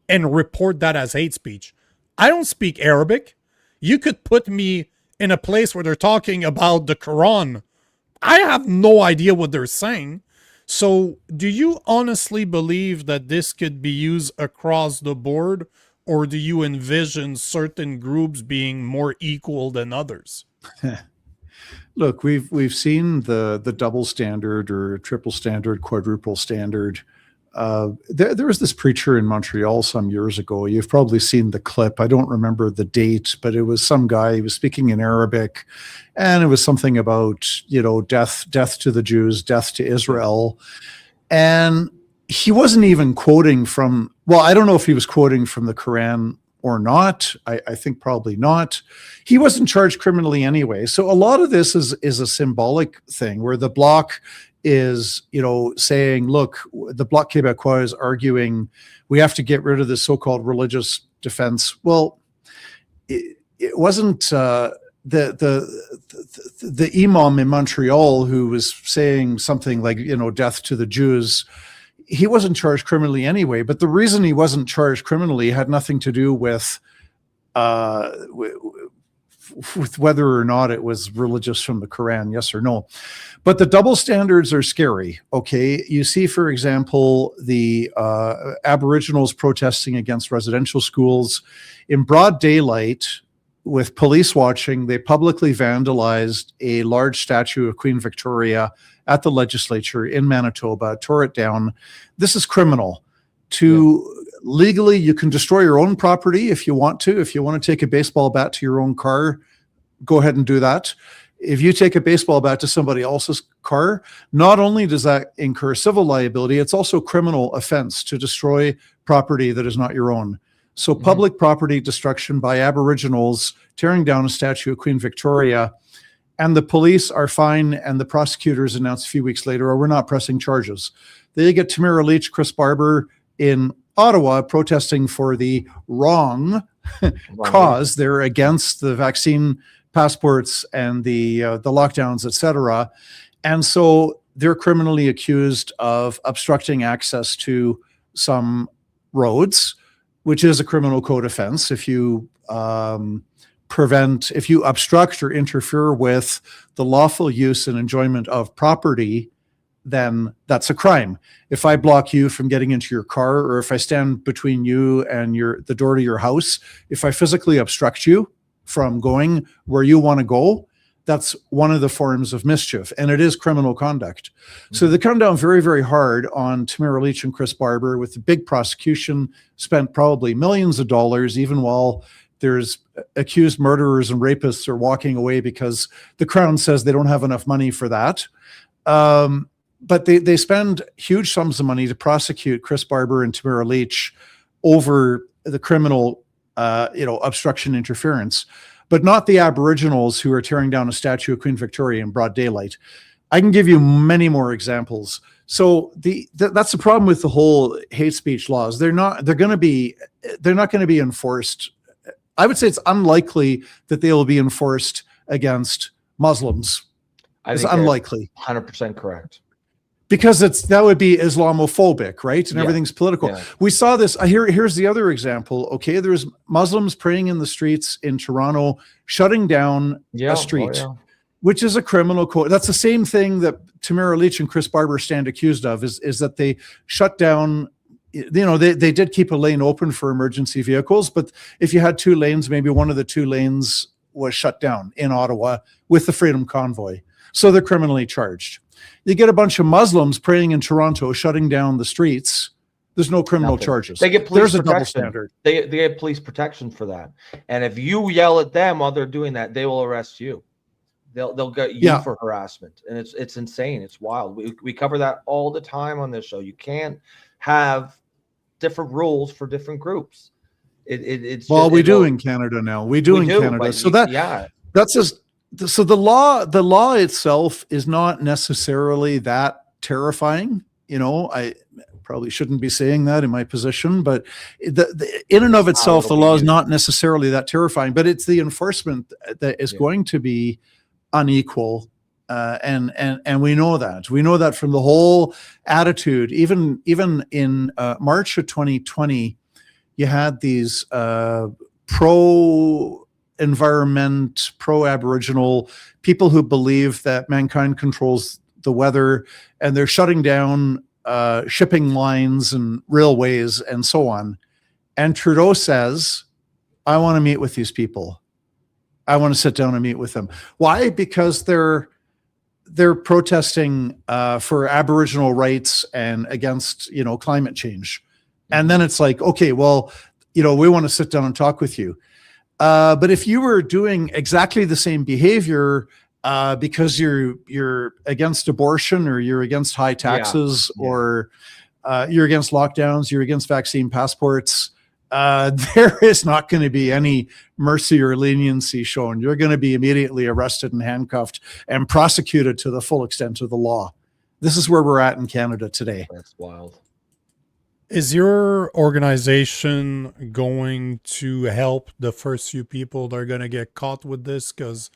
and report that as hate speech. I don't speak Arabic. You could put me in a place where they're talking about the Quran. I have no idea what they're saying. So do you honestly believe that this could be used across the board, or do you envision certain groups being more equal than others? Look, we've seen the double standard or triple standard, quadruple standard. There was this preacher in Montreal some years ago. You've probably seen the clip. I don't remember the date, but it was some guy. He was speaking in Arabic, and it was something about, death to the Jews, death to Israel. And he wasn't even quoting from, well, I don't know if he was quoting from the Quran or not. I think probably not. He wasn't charged criminally anyway. So a lot of this is a symbolic thing where the Bloc is, saying, look, the Bloc Québécois is arguing we have to get rid of this so-called religious defense. Well, it wasn't the imam in Montreal who was saying something like, death to the Jews. He wasn't charged criminally anyway, but the reason he wasn't charged criminally had nothing to do with whether or not it was religious from the Quran, yes or no. But the double standards are scary, okay? You see, for example, the Aboriginals protesting against residential schools. In broad daylight, with police watching, they publicly vandalized a large statue of Queen Victoria at the legislature in Manitoba, tore it down. This is criminal. to legally, you can destroy your own property if you want to. If you want to take a baseball bat to your own car, go ahead and do that. If you take a baseball bat to somebody else's car, not only does that incur civil liability, it's also criminal offense to destroy property that is not your own. So public property destruction by Aboriginals, tearing down a statue of Queen Victoria, and the police are fine, and the prosecutors announced a few weeks later, we're not pressing charges. They get Tamara Lich, Chris Barber in Ottawa protesting for the wrong cause. They're against the vaccine passports and the lockdowns, etc. And so they're criminally accused of obstructing access to some roads, which is a criminal code offense. If you if you obstruct or interfere with the lawful use and enjoyment of property, then that's a crime. If I block you from getting into your car, or if I stand between you and the door to your house, if I physically obstruct you from going where you want to go, that's one of the forms of mischief, and it is criminal conduct. So they come down very, very hard on Tamara Lich and Chris Barber with the big prosecution, spent probably millions of dollars, even while there's accused murderers and rapists are walking away because the Crown says they don't have enough money for that. But they spend huge sums of money to prosecute Chris Barber and Tamara Lich over the criminal obstruction interference, but not the Aboriginals who are tearing down a statue of Queen Victoria in broad daylight. I can give you many more examples. So that's the problem with the whole hate speech laws. They're not going to be enforced. I would say it's unlikely that they will be enforced against Muslims. It's unlikely. 100% correct. Because that would be Islamophobic, right? And everything's political. Yeah. We saw this. Here's the other example. Okay, there's Muslims praying in the streets in Toronto, shutting down a street, which is a criminal code. That's the same thing that Tamara Lich and Chris Barber stand accused of, is that they shut down. They did keep a lane open for emergency vehicles, but if you had two lanes, maybe one of the two lanes was shut down in Ottawa with the Freedom Convoy. So they're criminally charged. You get a bunch of Muslims praying in Toronto, shutting down the streets. There's no criminal charges. They get police protection. There's a double standard. They get police protection for that. And if you yell at them while they're doing that, they will arrest you. They'll get you for harassment. And it's insane. It's wild. We cover that all the time on this show. You can't have different rules for different groups. We do in Canada now. We do in Canada. So that's just. So the law itself is not necessarily that terrifying. I probably shouldn't be saying that in my position, but in and of itself, the law is not necessarily that terrifying, but it's the enforcement that is going to be unequal. And we know that. We know that from the whole attitude. Even in March of 2020, you had these pro-environment, pro-Aboriginal people who believe that mankind controls the weather, and they're shutting down shipping lines and railways and so on. And Trudeau says, I want to meet with these people. I want to sit down and meet with them. Why? Because they're protesting for Aboriginal rights and against, climate change. And then it's like, okay, well, we want to sit down and talk with you. But if you were doing exactly the same behavior because you're against abortion, or you're against high taxes, or you're against lockdowns, you're against vaccine passports, there is not going to be any mercy or leniency shown. You're going to be immediately arrested and handcuffed and prosecuted to the full extent of the law. This is where we're at in Canada today. That's wild. Is your organization going to help the first few people that are going to get caught with this? Because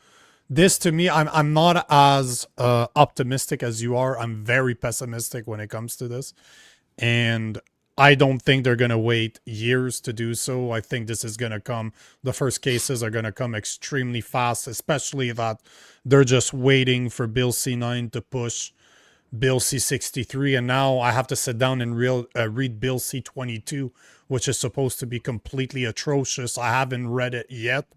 this, to me, I'm not as optimistic as you are. I'm very pessimistic when it comes to this. And I don't think they're going to wait years to do so. I think this is going to come. The first cases are going to come extremely fast, especially that they're just waiting for Bill C-9 to push Bill C-63, and now I have to sit down and read Bill C-22, which is supposed to be completely atrocious. I haven't read it yet,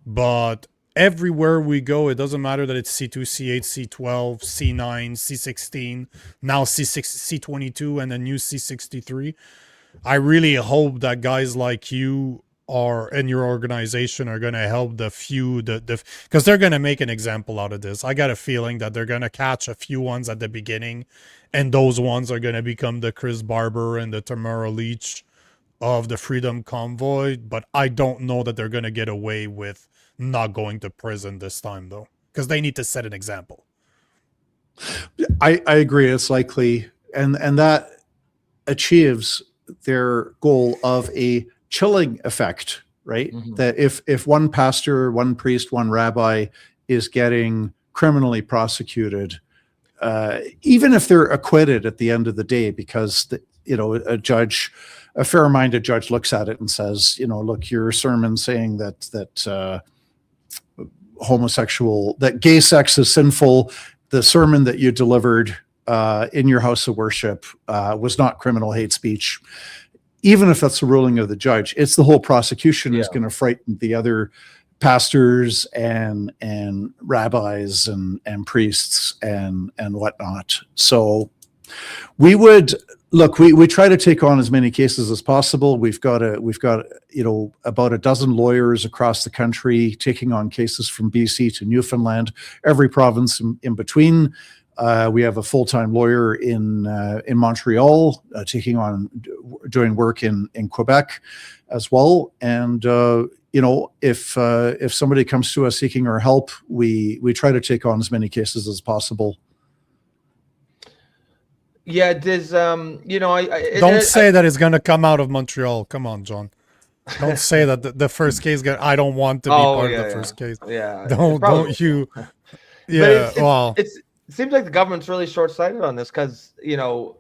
but everywhere we go, it doesn't matter that it's C2, C8, C12, C9, C16, now C6, C22, and the new C63. I really hope that guys like you are in your organization are going to help the few, because they're going to make an example out of this. I got a feeling that they're going to catch a few ones at the beginning, and those ones are going to become the Chris Barber and the Tamara Leach of the Freedom Convoy. But I don't know that they're going to get away with not going to prison this time, though, because they need to set an example. I agree. It's likely, and that achieves their goal of a chilling effect, right? Mhm. That if one pastor, one priest, one rabbi is getting criminally prosecuted, even if they're acquitted at the end of the day, because a fair-minded judge looks at it and says, look, your sermon saying that gay sex is sinful, the sermon that you delivered in your house of worship was not criminal hate speech. Even if that's the ruling of the judge, it's the whole prosecution is going to frighten the other pastors and rabbis and priests and whatnot. So we would look. We try to take on as many cases as possible. We've got about a dozen lawyers across the country taking on cases from BC to Newfoundland, every province in between. We have a full-time lawyer in Montreal doing work in Quebec as well. And if somebody comes to us seeking our help, we try to take on as many cases as possible. Yeah, there's Don't say that it's going to come out of Montreal. Come on, John. Don't say that the first case. I don't want to be part of the first case. Yeah, don't you? Yeah, it seems like the government's really short-sighted on this, because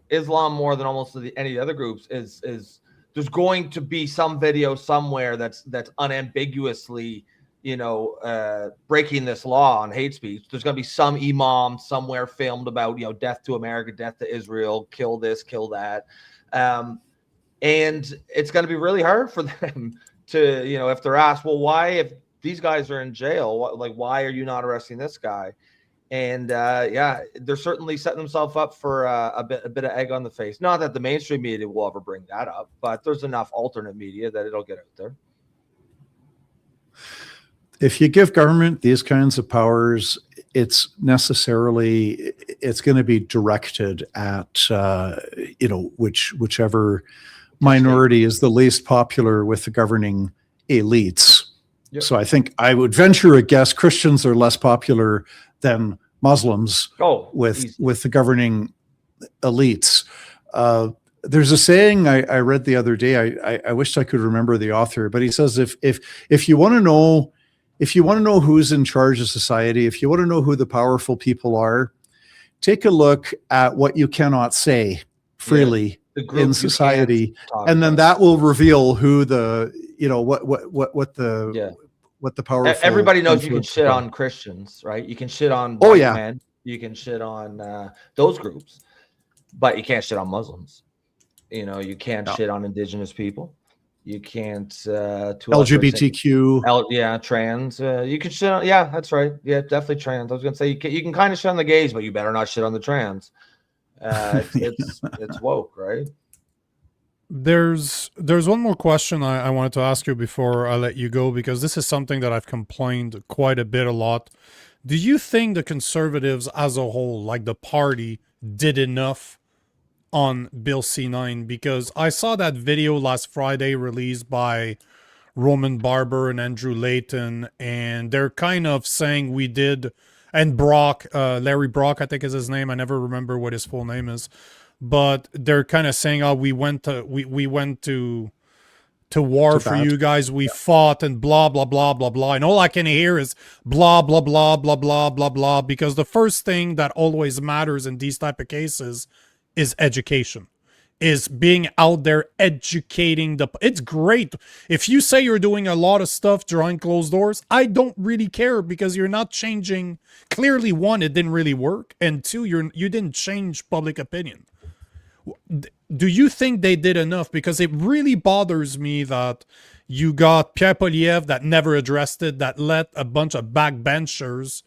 Islam, more than almost any other groups, is there's going to be some video somewhere that's unambiguously breaking this law on hate speech. There's going to be some imam somewhere filmed about death to America, death to Israel, kill this, kill that, and it's going to be really hard for them to if they're asked, well, why, if these guys are in jail, why are you not arresting this guy? And they're certainly setting themselves up for a bit of egg on the face. Not that the mainstream media will ever bring that up, but there's enough alternate media that it'll get out there. If you give government these kinds of powers, it's going to be directed at whichever minority is the least popular with the governing elites. Yep. So I think I would venture a guess Christians are less popular than Muslims with the governing elites. There's a saying I read the other day. I wished I could remember the author, but he says if you want to know who's in charge of society, if you want to know who the powerful people are, take a look at what you cannot say freely in society, and then that will reveal who what the powerful. Everybody knows you can shit on Christians, right? You can shit on white men, you can shit on those groups, but you can't shit on Muslims. You can't shit on Indigenous people. You can't LGBTQ. Trans. You can shit on. Yeah, that's right. Yeah, definitely trans. I was gonna say you can kind of shit on the gays, but you better not shit on the trans. It's woke, right? There's one more question I wanted to ask you before I let you go, because this is something that I've complained quite a lot. Do you think the Conservatives as a whole, like the party, did enough on Bill C-9? Because I saw that video last Friday released by Roman Barber and Andrew Layton, and they're kind of saying we did, and Brock, Larry Brock, I think is his name. I never remember what his full name is. But they're kind of saying, we went to war for you guys. We fought and blah, blah, blah, blah, blah. And all I can hear is blah, blah, blah, blah, blah, blah, blah. Because the first thing that always matters in these type of cases is education. Is being out there educating it's great. If you say you're doing a lot of stuff behind closed doors, I don't really care, because you're not changing. Clearly, one, it didn't really work. And two, you didn't change public opinion. Do you think they did enough? Because it really bothers me that you got Pierre Poilievre that never addressed it, that let a bunch of backbenchers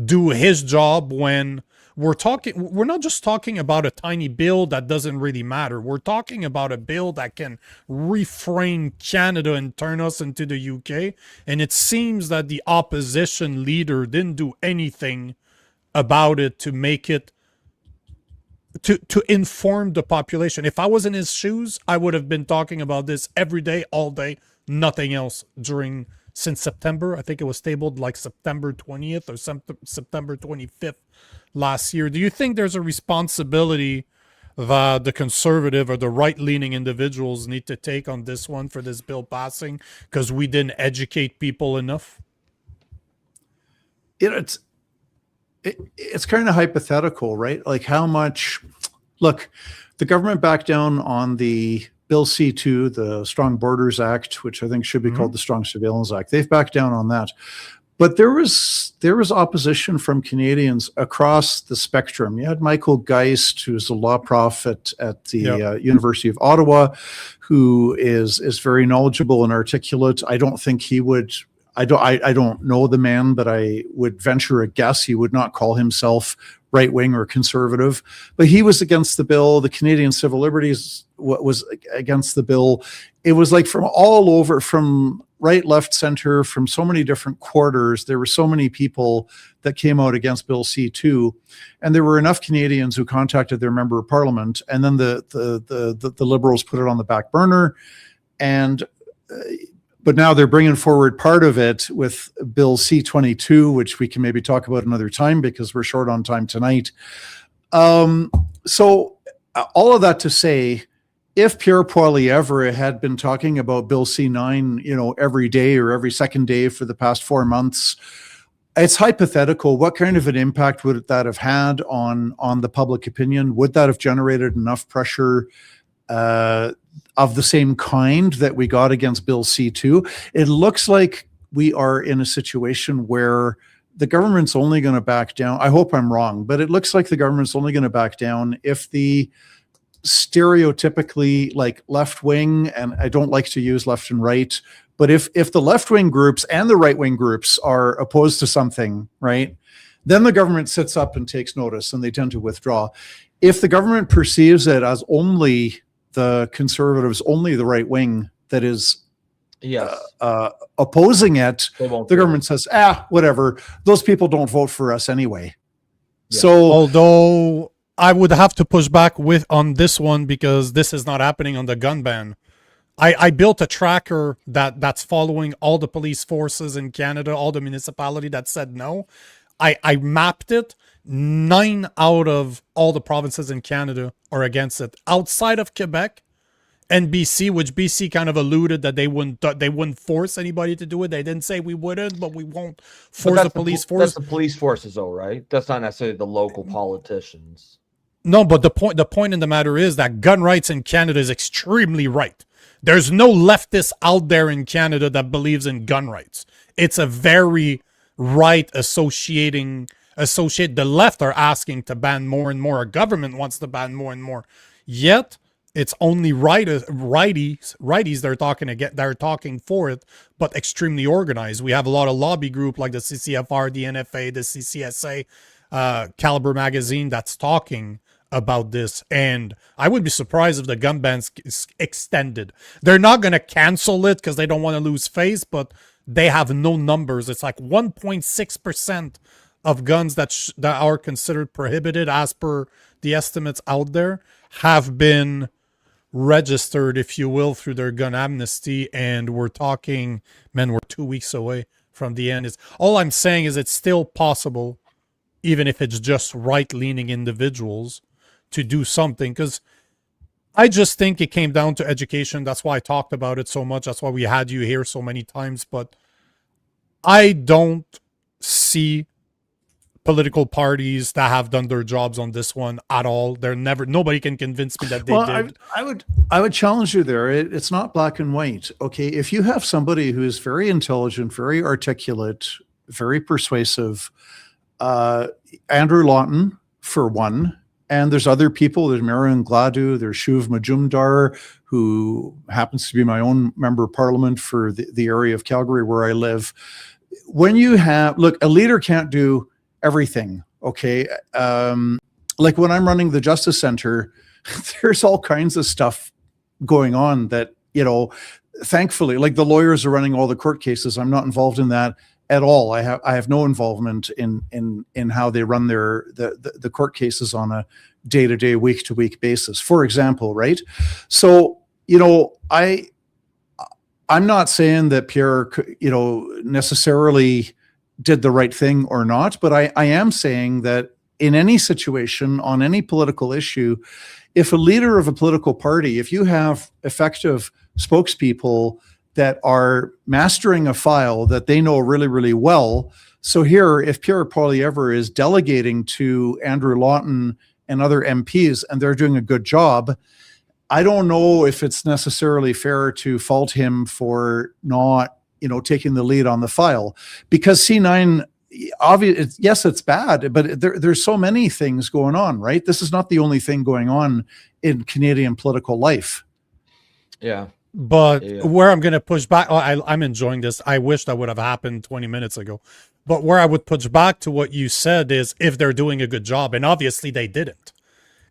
do his job when we're not just talking about a tiny bill that doesn't really matter. We're talking about a bill that can reframe Canada and turn us into the UK. And it seems that the opposition leader didn't do anything about it to make it, to inform the population. If I was in his shoes, I would have been talking about this every day, all day, nothing else since September. I think it was tabled like September 20th or September 25th last year. Do you think there's a responsibility that the conservative or the right-leaning individuals need to take on this one for this bill passing because we didn't educate people enough? It's kind of hypothetical, right? Like how much, look, the government backed down on the Bill C-2, the Strong Borders Act, which I think should be called the Strong Surveillance Act. They've backed down on that. But there was opposition from Canadians across the spectrum. You had Michael Geist, who's a law prof at the University of Ottawa, who is very knowledgeable and articulate. I don't think he would. I don't know the man, but I would venture a guess he would not call himself right-wing or conservative. But he was against the bill. The Canadian Civil Liberties was against the bill. It was like from all over, from right, left, center, from so many different quarters. There were so many people that came out against Bill C-2, and there were enough Canadians who contacted their member of parliament, and then the Liberals put it on the back burner, and but now they're bringing forward part of it with Bill C-22, which we can maybe talk about another time because we're short on time tonight. So all of that to say, if Pierre Poilievre had been talking about Bill C-9, every day or every second day for the past 4 months, it's hypothetical. What kind of an impact would that have had on the public opinion? Would that have generated enough pressure of the same kind that we got against Bill C-2? It looks like we are in a situation where the government's only going to back down. I hope I'm wrong, but it looks like the government's only going to back down if the stereotypically like left wing, and I don't like to use left and right, but if the left wing groups and the right wing groups are opposed to something, right, then the government sits up and takes notice and they tend to withdraw. If the government perceives it as only the conservatives, only the right wing that is opposing it, the government says, whatever, those people don't vote for us anyway. Yeah. So although I would have to push back on this one because this is not happening on the gun ban. I built a tracker that's following all the police forces in Canada, all the municipality that said no. I mapped it. 9 out of all the provinces in Canada are against it. Outside of Quebec and BC, which BC kind of alluded that they wouldn't force anybody to do it. They didn't say we wouldn't, but we won't force the police force. That's the police forces, though, right? That's not necessarily the local politicians. No, but the point in the matter is that gun rights in Canada is extremely right. There's no leftist out there in Canada that believes in gun rights. It's a very right the left are asking to ban more and more. Our government wants to ban more and more. Yet it's only righties they're talking for it, but extremely organized. We have a lot of lobby group like the CCFR, the NFA, the CCSA, Caliber Magazine that's talking about this, and I would be surprised if the gun ban's extended. They're not going to cancel it because they don't want to lose face, but they have no numbers. It's like 1.6% of guns that are considered prohibited as per the estimates out there have been registered, if you will, through their gun amnesty, and we're talking, we're 2 weeks away from the end. All I'm saying is it's still possible, even if it's just right-leaning individuals, to do something, because I just think it came down to education. That's why I talked about it so much. That's why we had you here so many times. But I don't see political parties that have done their jobs on this one at all. Nobody can convince me that they did. I would challenge you there. It's not black and white. Okay, if you have somebody who is very intelligent, very articulate, very persuasive, Andrew Lawton for one. And there's other people. There's Marion Gladue. There's Shuv Majumdar, who happens to be my own member of parliament for the area of Calgary where I live. When you have, look, a leader can't do everything. Okay. Like when I'm running the Justice Center, there's all kinds of stuff going on that, you know, thankfully, like the lawyers are running all the court cases. I'm not involved in that at all. I have no involvement in how they run the court cases on a day-to-day, week-to-week basis, for example, right? So, you know, I'm not saying that Pierre, you know, necessarily did the right thing or not, but I am saying that in any situation, on any political issue, if a leader of a political party, if you have effective spokespeople that are mastering a file that they know really, really well. So here, if Pierre Poilievre is delegating to Andrew Lawton and other MPs and they're doing a good job, I don't know if it's necessarily fair to fault him for not, you know, taking the lead on the file, because C-9, yes, it's bad, but there's so many things going on, right? This is not the only thing going on in Canadian political life. Yeah. But where I'm going to push back, I'm enjoying this. I wish that would have happened 20 minutes ago. But where I would push back to what you said is if they're doing a good job, and obviously they didn't.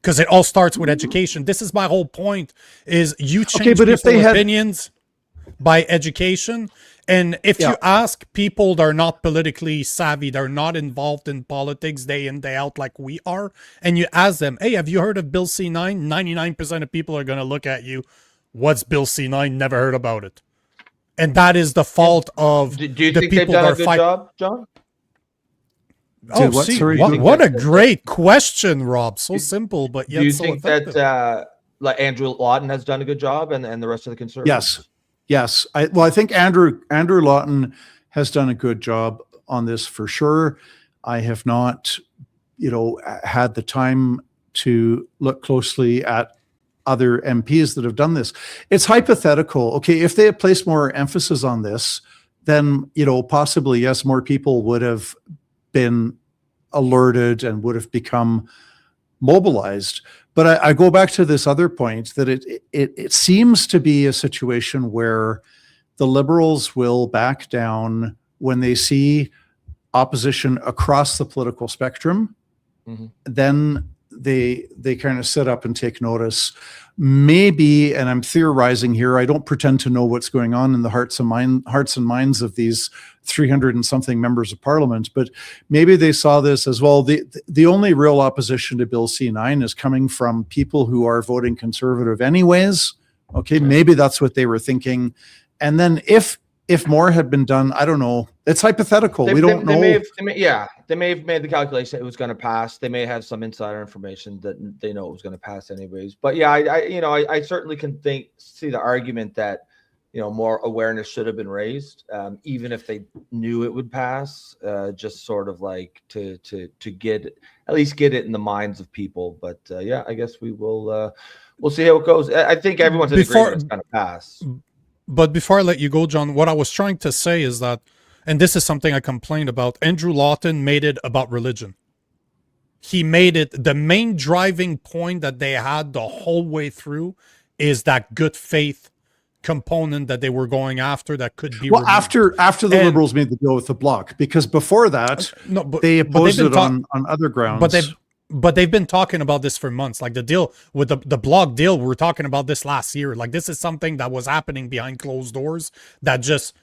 Because it all starts with education. This is my whole point, is you change people's opinions by education. And if you ask people that are not politically savvy, they're not involved in politics day in, day out like we are, and you ask them, hey, have you heard of Bill C-9? 99% of people are going to look at you, what's Bill C-9? Never heard about it. And that is the fault of do you think they've done a good job, John? Oh, what a great question, Rob. So simple, but yet so effective. Do you think that like Andrew Lawton has done a good job and the rest of the Conservatives? Yes. I think Andrew Lawton has done a good job on this for sure. I have not, you know, had the time to look closely at other MPs that have done this. It's hypothetical. Okay, if they had placed more emphasis on this, then, you know, possibly, yes, more people would have been alerted and would have become mobilized. But I go back to this other point that it seems to be a situation where the Liberals will back down when they see opposition across the political spectrum. Mm-hmm. Then they kind of sit up and take notice. Maybe, and I'm theorizing here, I don't pretend to know what's going on in the hearts and minds of these 300 and something members of parliament, but maybe they saw this as well. The only real opposition to Bill C-9 is coming from people who are voting Conservative anyways. Okay, maybe that's what they were thinking. And then if more had been done, I don't know. It's hypothetical. We don't know. They may have made the calculation it was going to pass. They may have some insider information that they know it was going to pass anyways. But yeah, I certainly can see the argument that, you know, more awareness should have been raised, even if they knew it would pass. Just sort of like to get it in the minds of people. But yeah, I guess we'll see how it goes. I think everyone's in agreement it's going to pass. But before I let you go, John, what I was trying to say is that, and this is something I complained about, Andrew Lawton made it about religion. He made it the main driving point that they had the whole way through is that good faith component that they were going after that could be removed. after the Liberals made the deal with the Bloc, because before that they opposed it on other grounds. But they've been talking about this for months. Like the deal with the Bloc deal, we were talking about this last year. Like this is something that was happening behind closed doors that just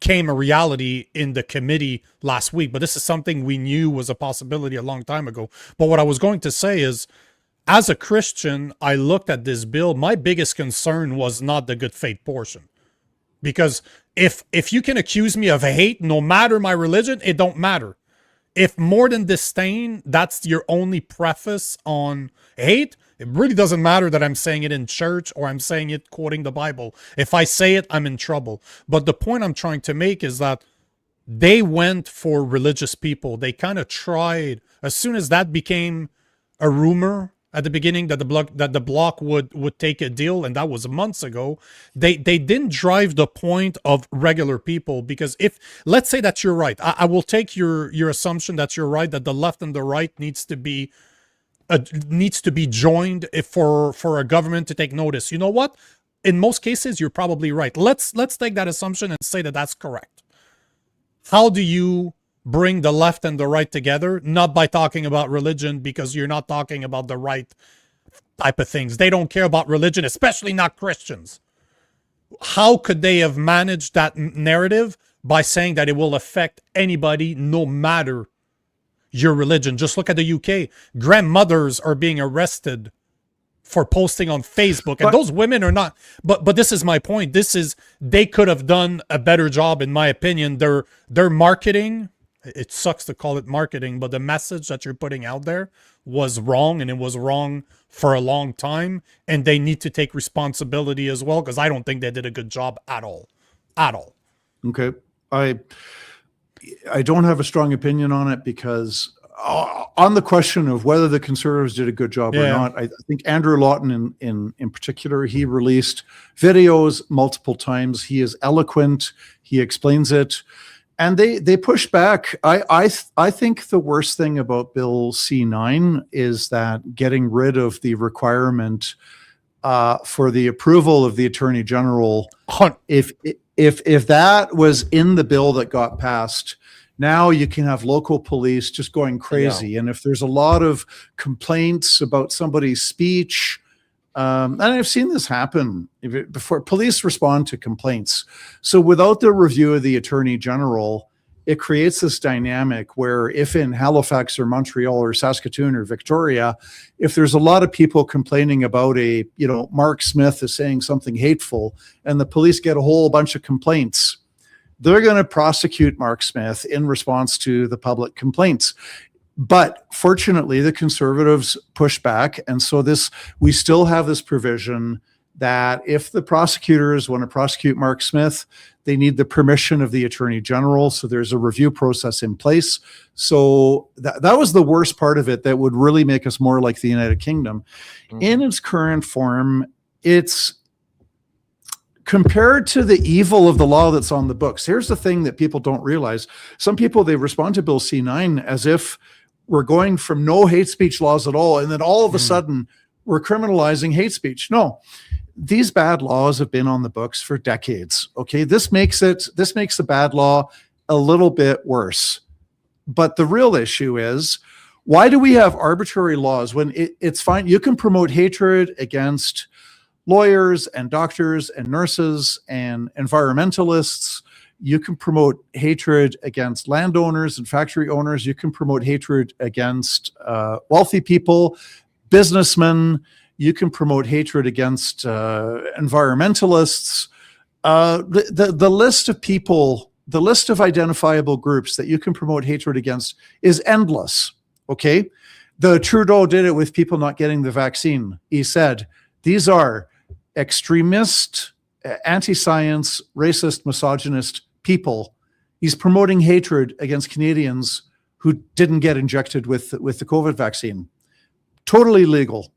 came a reality in the committee last week. But this is something we knew was a possibility a long time ago. But what I was going to say is, as a Christian, I looked at this bill. My biggest concern was not the good faith portion. Because if you can accuse me of hate, no matter my religion, it don't matter. If more than disdain, that's your only preface on hate, it really doesn't matter that I'm saying it in church or I'm saying it quoting the Bible. If I say it, I'm in trouble. But the point I'm trying to make is that they went for religious people. They kind of tried, as soon as that became a rumor at the beginning that the bloc would take a deal, and that was months ago, they didn't drive the point of regular people. Because if, let's say that you're right, I will take your assumption that you're right, that the left and the right needs to be joined for a government to take notice. You know what? In most cases, you're probably right. Let's take that assumption and say that that's correct. How do you bring the left and the right together, not by talking about religion, because you're not talking about the right type of things. They don't care about religion, especially not Christians. How could they have managed that narrative by saying that it will affect anybody no matter your religion? Just look at the UK. Grandmothers are being arrested for posting on Facebook, and those women are not. But this is my point. They could have done a better job, in my opinion. Their marketing, it sucks to call it marketing, but the message that you're putting out there was wrong, and it was wrong for a long time, and they need to take responsibility as well, because I don't think they did a good job at all. Okay. I don't have a strong opinion on it, because on the question of whether the Conservatives did a good job or not, I think Andrew Lawton in particular, he released videos multiple times. He is eloquent. He explains it. And they push back. I think the worst thing about Bill C-9 is that getting rid of the requirement for the approval of the Attorney General, if that was in the bill that got passed, now you can have local police just going crazy. Yeah. And if there's a lot of complaints about somebody's speech, and I've seen this happen before, police respond to complaints. So without the review of the Attorney General, it creates this dynamic where if in Halifax or Montreal or Saskatoon or Victoria, if there's a lot of people complaining about Mark Smith is saying something hateful, and the police get a whole bunch of complaints, they're going to prosecute Mark Smith in response to the public complaints. But fortunately, the Conservatives push back. And so we still have this provision that if the prosecutors want to prosecute Mark Smith, they need the permission of the Attorney General. So there's a review process in place. So that was the worst part of it that would really make us more like the United Kingdom. Mm-hmm. In its current form, it's compared to the evil of the law that's on the books. Here's the thing that people don't realize. Some people, they respond to Bill C-9 as if we're going from no hate speech laws at all, and then all of a sudden we're criminalizing hate speech. No, these bad laws have been on the books for decades. Okay, this makes the bad law a little bit worse. But the real issue is, why do we have arbitrary laws when it's fine? You can promote hatred against lawyers and doctors and nurses and environmentalists. You can promote hatred against landowners and factory owners. You can promote hatred against wealthy people, businessmen. You can promote hatred against environmentalists. The list of people, the list of identifiable groups that you can promote hatred against is endless. Okay? The Trudeau did it with people not getting the vaccine. He said, these are extremist, anti-science, racist, misogynist people. He's promoting hatred against Canadians who didn't get injected with the COVID vaccine. Totally legal.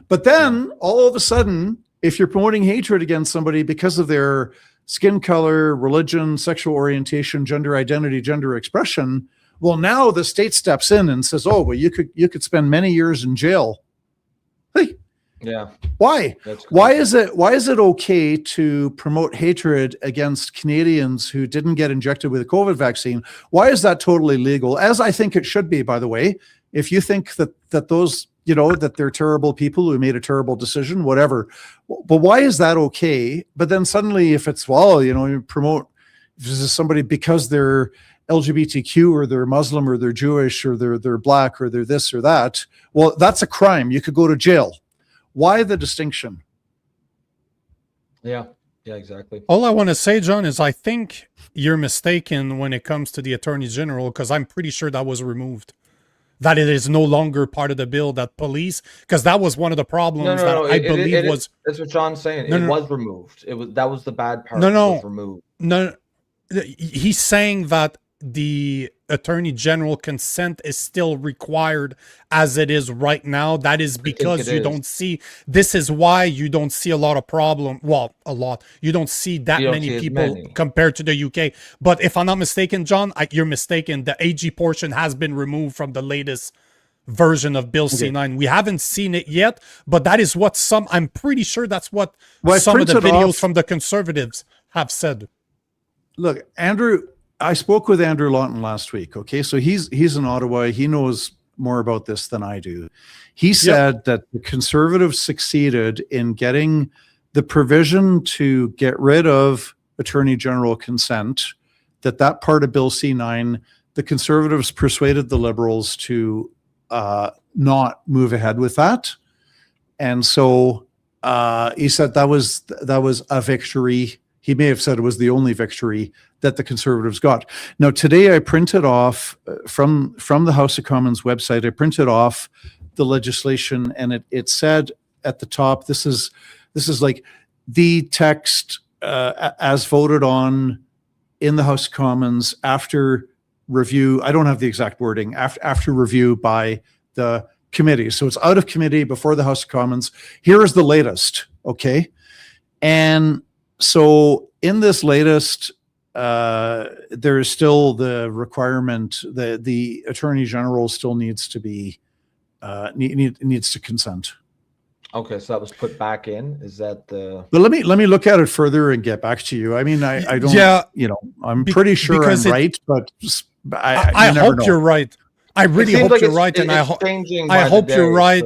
But then all of a sudden, if you're promoting hatred against somebody because of their skin color, religion, sexual orientation, gender identity, gender expression, well, now the state steps in and says, oh, well, you could spend many years in jail. Hey, yeah. Why? Why is it okay to promote hatred against Canadians who didn't get injected with a COVID vaccine? Why is that totally legal? As I think it should be, by the way. If you think that those, that they're terrible people who made a terrible decision, whatever. But why is that okay? But then suddenly if it's, you promote somebody because they're LGBTQ or they're Muslim or they're Jewish or they're black or they're this or that, well, that's a crime. You could go to jail. Why the distinction? Yeah, exactly. All I want to say, John, is I think you're mistaken when it comes to the Attorney General, because I'm pretty sure that was removed. That it is no longer part of the bill, that police, because that was one of the problems I believe was. That's what John's saying. It was removed. That was the bad part. Was removed. No, he's saying that the Attorney General consent is still required as it is right now. That is because don't see, this is why you don't see a lot of problem. Well, a lot. You don't see that many people compared to the UK. But if I'm not mistaken, John, you're mistaken. The AG portion has been removed from the latest version of Bill C-9. We haven't seen it yet, but that is what I'm pretty sure that's what some of the videos from the Conservatives have said. Look, Andrew I spoke with Andrew Lawton last week. Okay, so he's in Ottawa. He knows more about this than I do. He said that the Conservatives succeeded in getting the provision to get rid of Attorney General consent, that part of Bill C-9, the Conservatives persuaded the Liberals to not move ahead with that. And so he said that was a victory. He may have said it was the only victory that the Conservatives got. Now, today I printed off from the House of Commons website, I printed off the legislation, and it said at the top, this is like the text as voted on in the House of Commons after review. I don't have the exact wording, after review by the committee. So it's out of committee before the House of Commons. Here is the latest, okay? And so in this latest, there is still the requirement that the Attorney General still needs to be needs to consent. Okay, so that was put back in. Is that the? But let me look at it further and get back to you. I mean, I don't. Yeah, I'm pretty sure I'm right, but I hope you're right. I really hope you're right, and I hope you're right,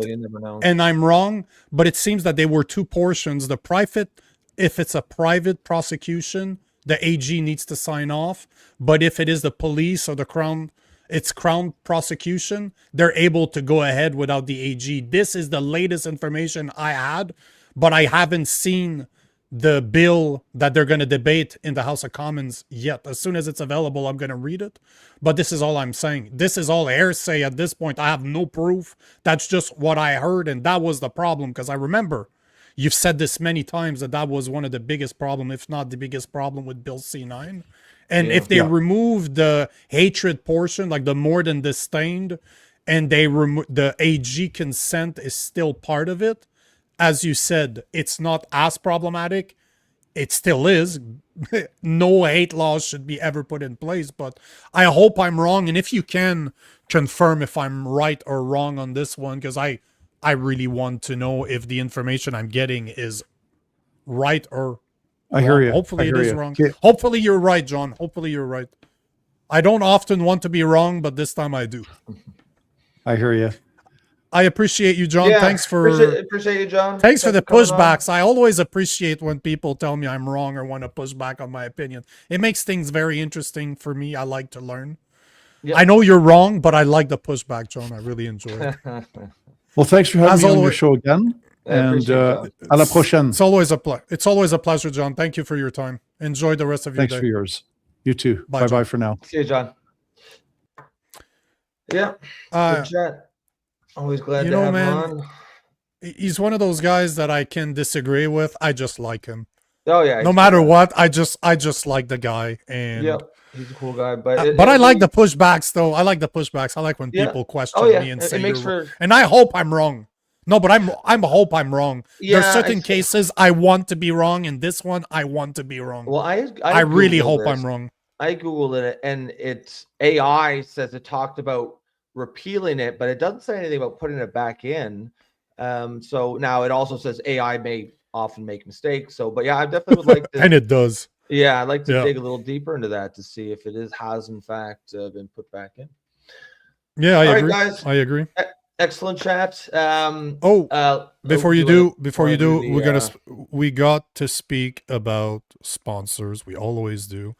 and I'm wrong. But it seems that there were two portions. The private, if it's a private prosecution, the AG needs to sign off. But if it is the police or the Crown, it's Crown prosecution, they're able to go ahead without the AG. This is the latest information I had, but I haven't seen the bill that they're going to debate in the House of Commons yet. As soon as it's available, I'm going to read it. But this is all I'm saying. This is all hearsay at this point. I have no proof. That's just what I heard, and that was the problem, because I remember you've said this many times that was one of the biggest problem, if not the biggest problem with Bill C-9. And if they remove the hatred portion, like the more than disdained, and they remove the AG consent is still part of it, as you said, it's not as problematic. It still is. No hate laws should be ever put in place, but I hope I'm wrong. And if you can confirm if I'm right or wrong on this one, because I really want to know if the information I'm getting is right or I hear you. Hopefully it is wrong. Okay. Hopefully you're right, John. Hopefully you're right. I don't often want to be wrong, but this time I do. I hear you. I appreciate you, John. Yeah, Thanks for appreciate you, John. Thanks for the coming on. pushbacks. I always appreciate when people tell me I'm wrong or want to push back on my opinion. It makes things very interesting for me. I like to learn. Yep. I know you're wrong, but I like the pushback, John. I really enjoy it. Well, thanks for having As me on your always- show again. And appreciate it, à la prochaine. It's always a pleasure, John. Thank you for your time. Enjoy the rest of your Thanks day. for yours. You too. Bye, Bye John. bye for now. See you, John. Yeah, good chat. Always glad to have him on. He's one of those guys that I can disagree with. I just like him. Oh yeah. No matter what, I just like the guy. And Yep, he's a cool guy. but I like the pushbacks, though. I like the pushbacks. I like when people question me and say makes you're wrong. for. And I hope I'm wrong. No, but I hope I'm wrong. Yeah, There's certain cases I want to be wrong, and this one I want to be wrong. Well, I really Googled hope this. I'm wrong. I googled it, and it's AI says it talked about repealing it, but it doesn't say anything about putting it back in. So now it also says AI may often make mistakes. So, but yeah, I definitely would like to. And it does. Yeah, I'd like to dig a little deeper into that to see if it has in fact been put back in. Yeah, I All right, agree. guys. I agree. Excellent chat. Before you do, the, we got to speak about sponsors. We always do.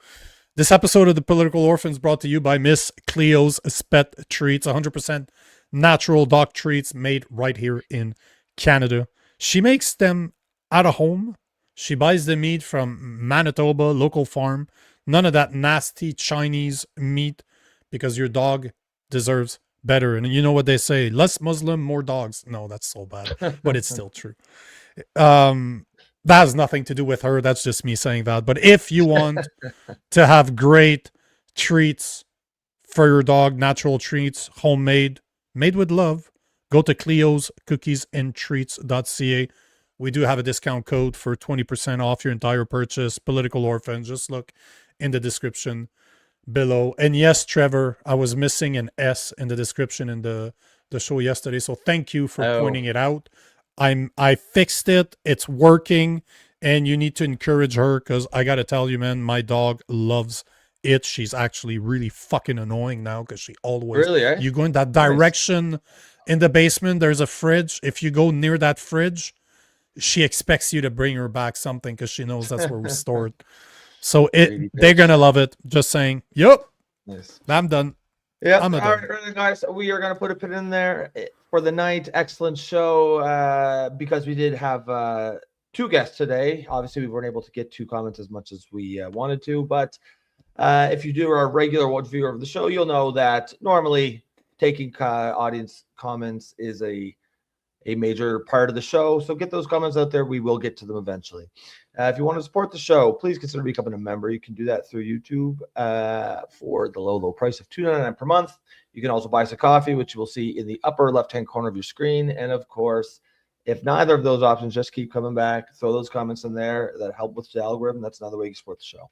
This episode of the Political Orphans brought to you by Miss Cleo's Pet Treats, 100% natural dog treats made right here in Canada. She makes them at a home. She buys the meat from Manitoba, local farm. None of that nasty Chinese meat, because your dog deserves better. And you know what they say, less Muslim, more dogs. No, that's so bad, but it's still true. That has nothing to do with her. That's just me saying that. But if you want to have great treats for your dog, natural treats, homemade, made with love, go to Cleo's Cookies and Treats.ca. We do have a discount code for 20% off your entire purchase. Political Orphans. Just look in the description below. And yes, Trevor, I was missing an S in the description in the show yesterday. So thank you for pointing it out. I fixed it. It's working, and you need to encourage her, because I got to tell you, man, my dog loves it, she's actually really fucking annoying now because she always Really, eh? you go in that direction in the basement. There's a fridge. If you go near that fridge, she expects you to bring her back something because she knows that's where we store it. So they're gonna love it. Just saying. Yep. Nice. I'm done. Yeah. I'm All done. right, guys, we are gonna put a pin in there for the night. Excellent show. Because we did have 2 guests today. Obviously, we weren't able to get 2 comments as much as we wanted to, but if you are a regular viewer of the show, you'll know that normally taking audience comments is a major part of the show. So get those comments out there. We will get to them eventually. If you want to support the show, please consider becoming a member. You can do that through YouTube for the low price of $2.99 per month. You can also buy us a coffee, which you will see in the upper left-hand corner of your screen. And of course, if neither of those options, just keep coming back. Throw those comments in there that help with the algorithm. That's another way you support the show.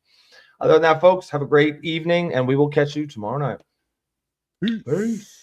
Other than that, folks, have a great evening, and we will catch you tomorrow night. Peace.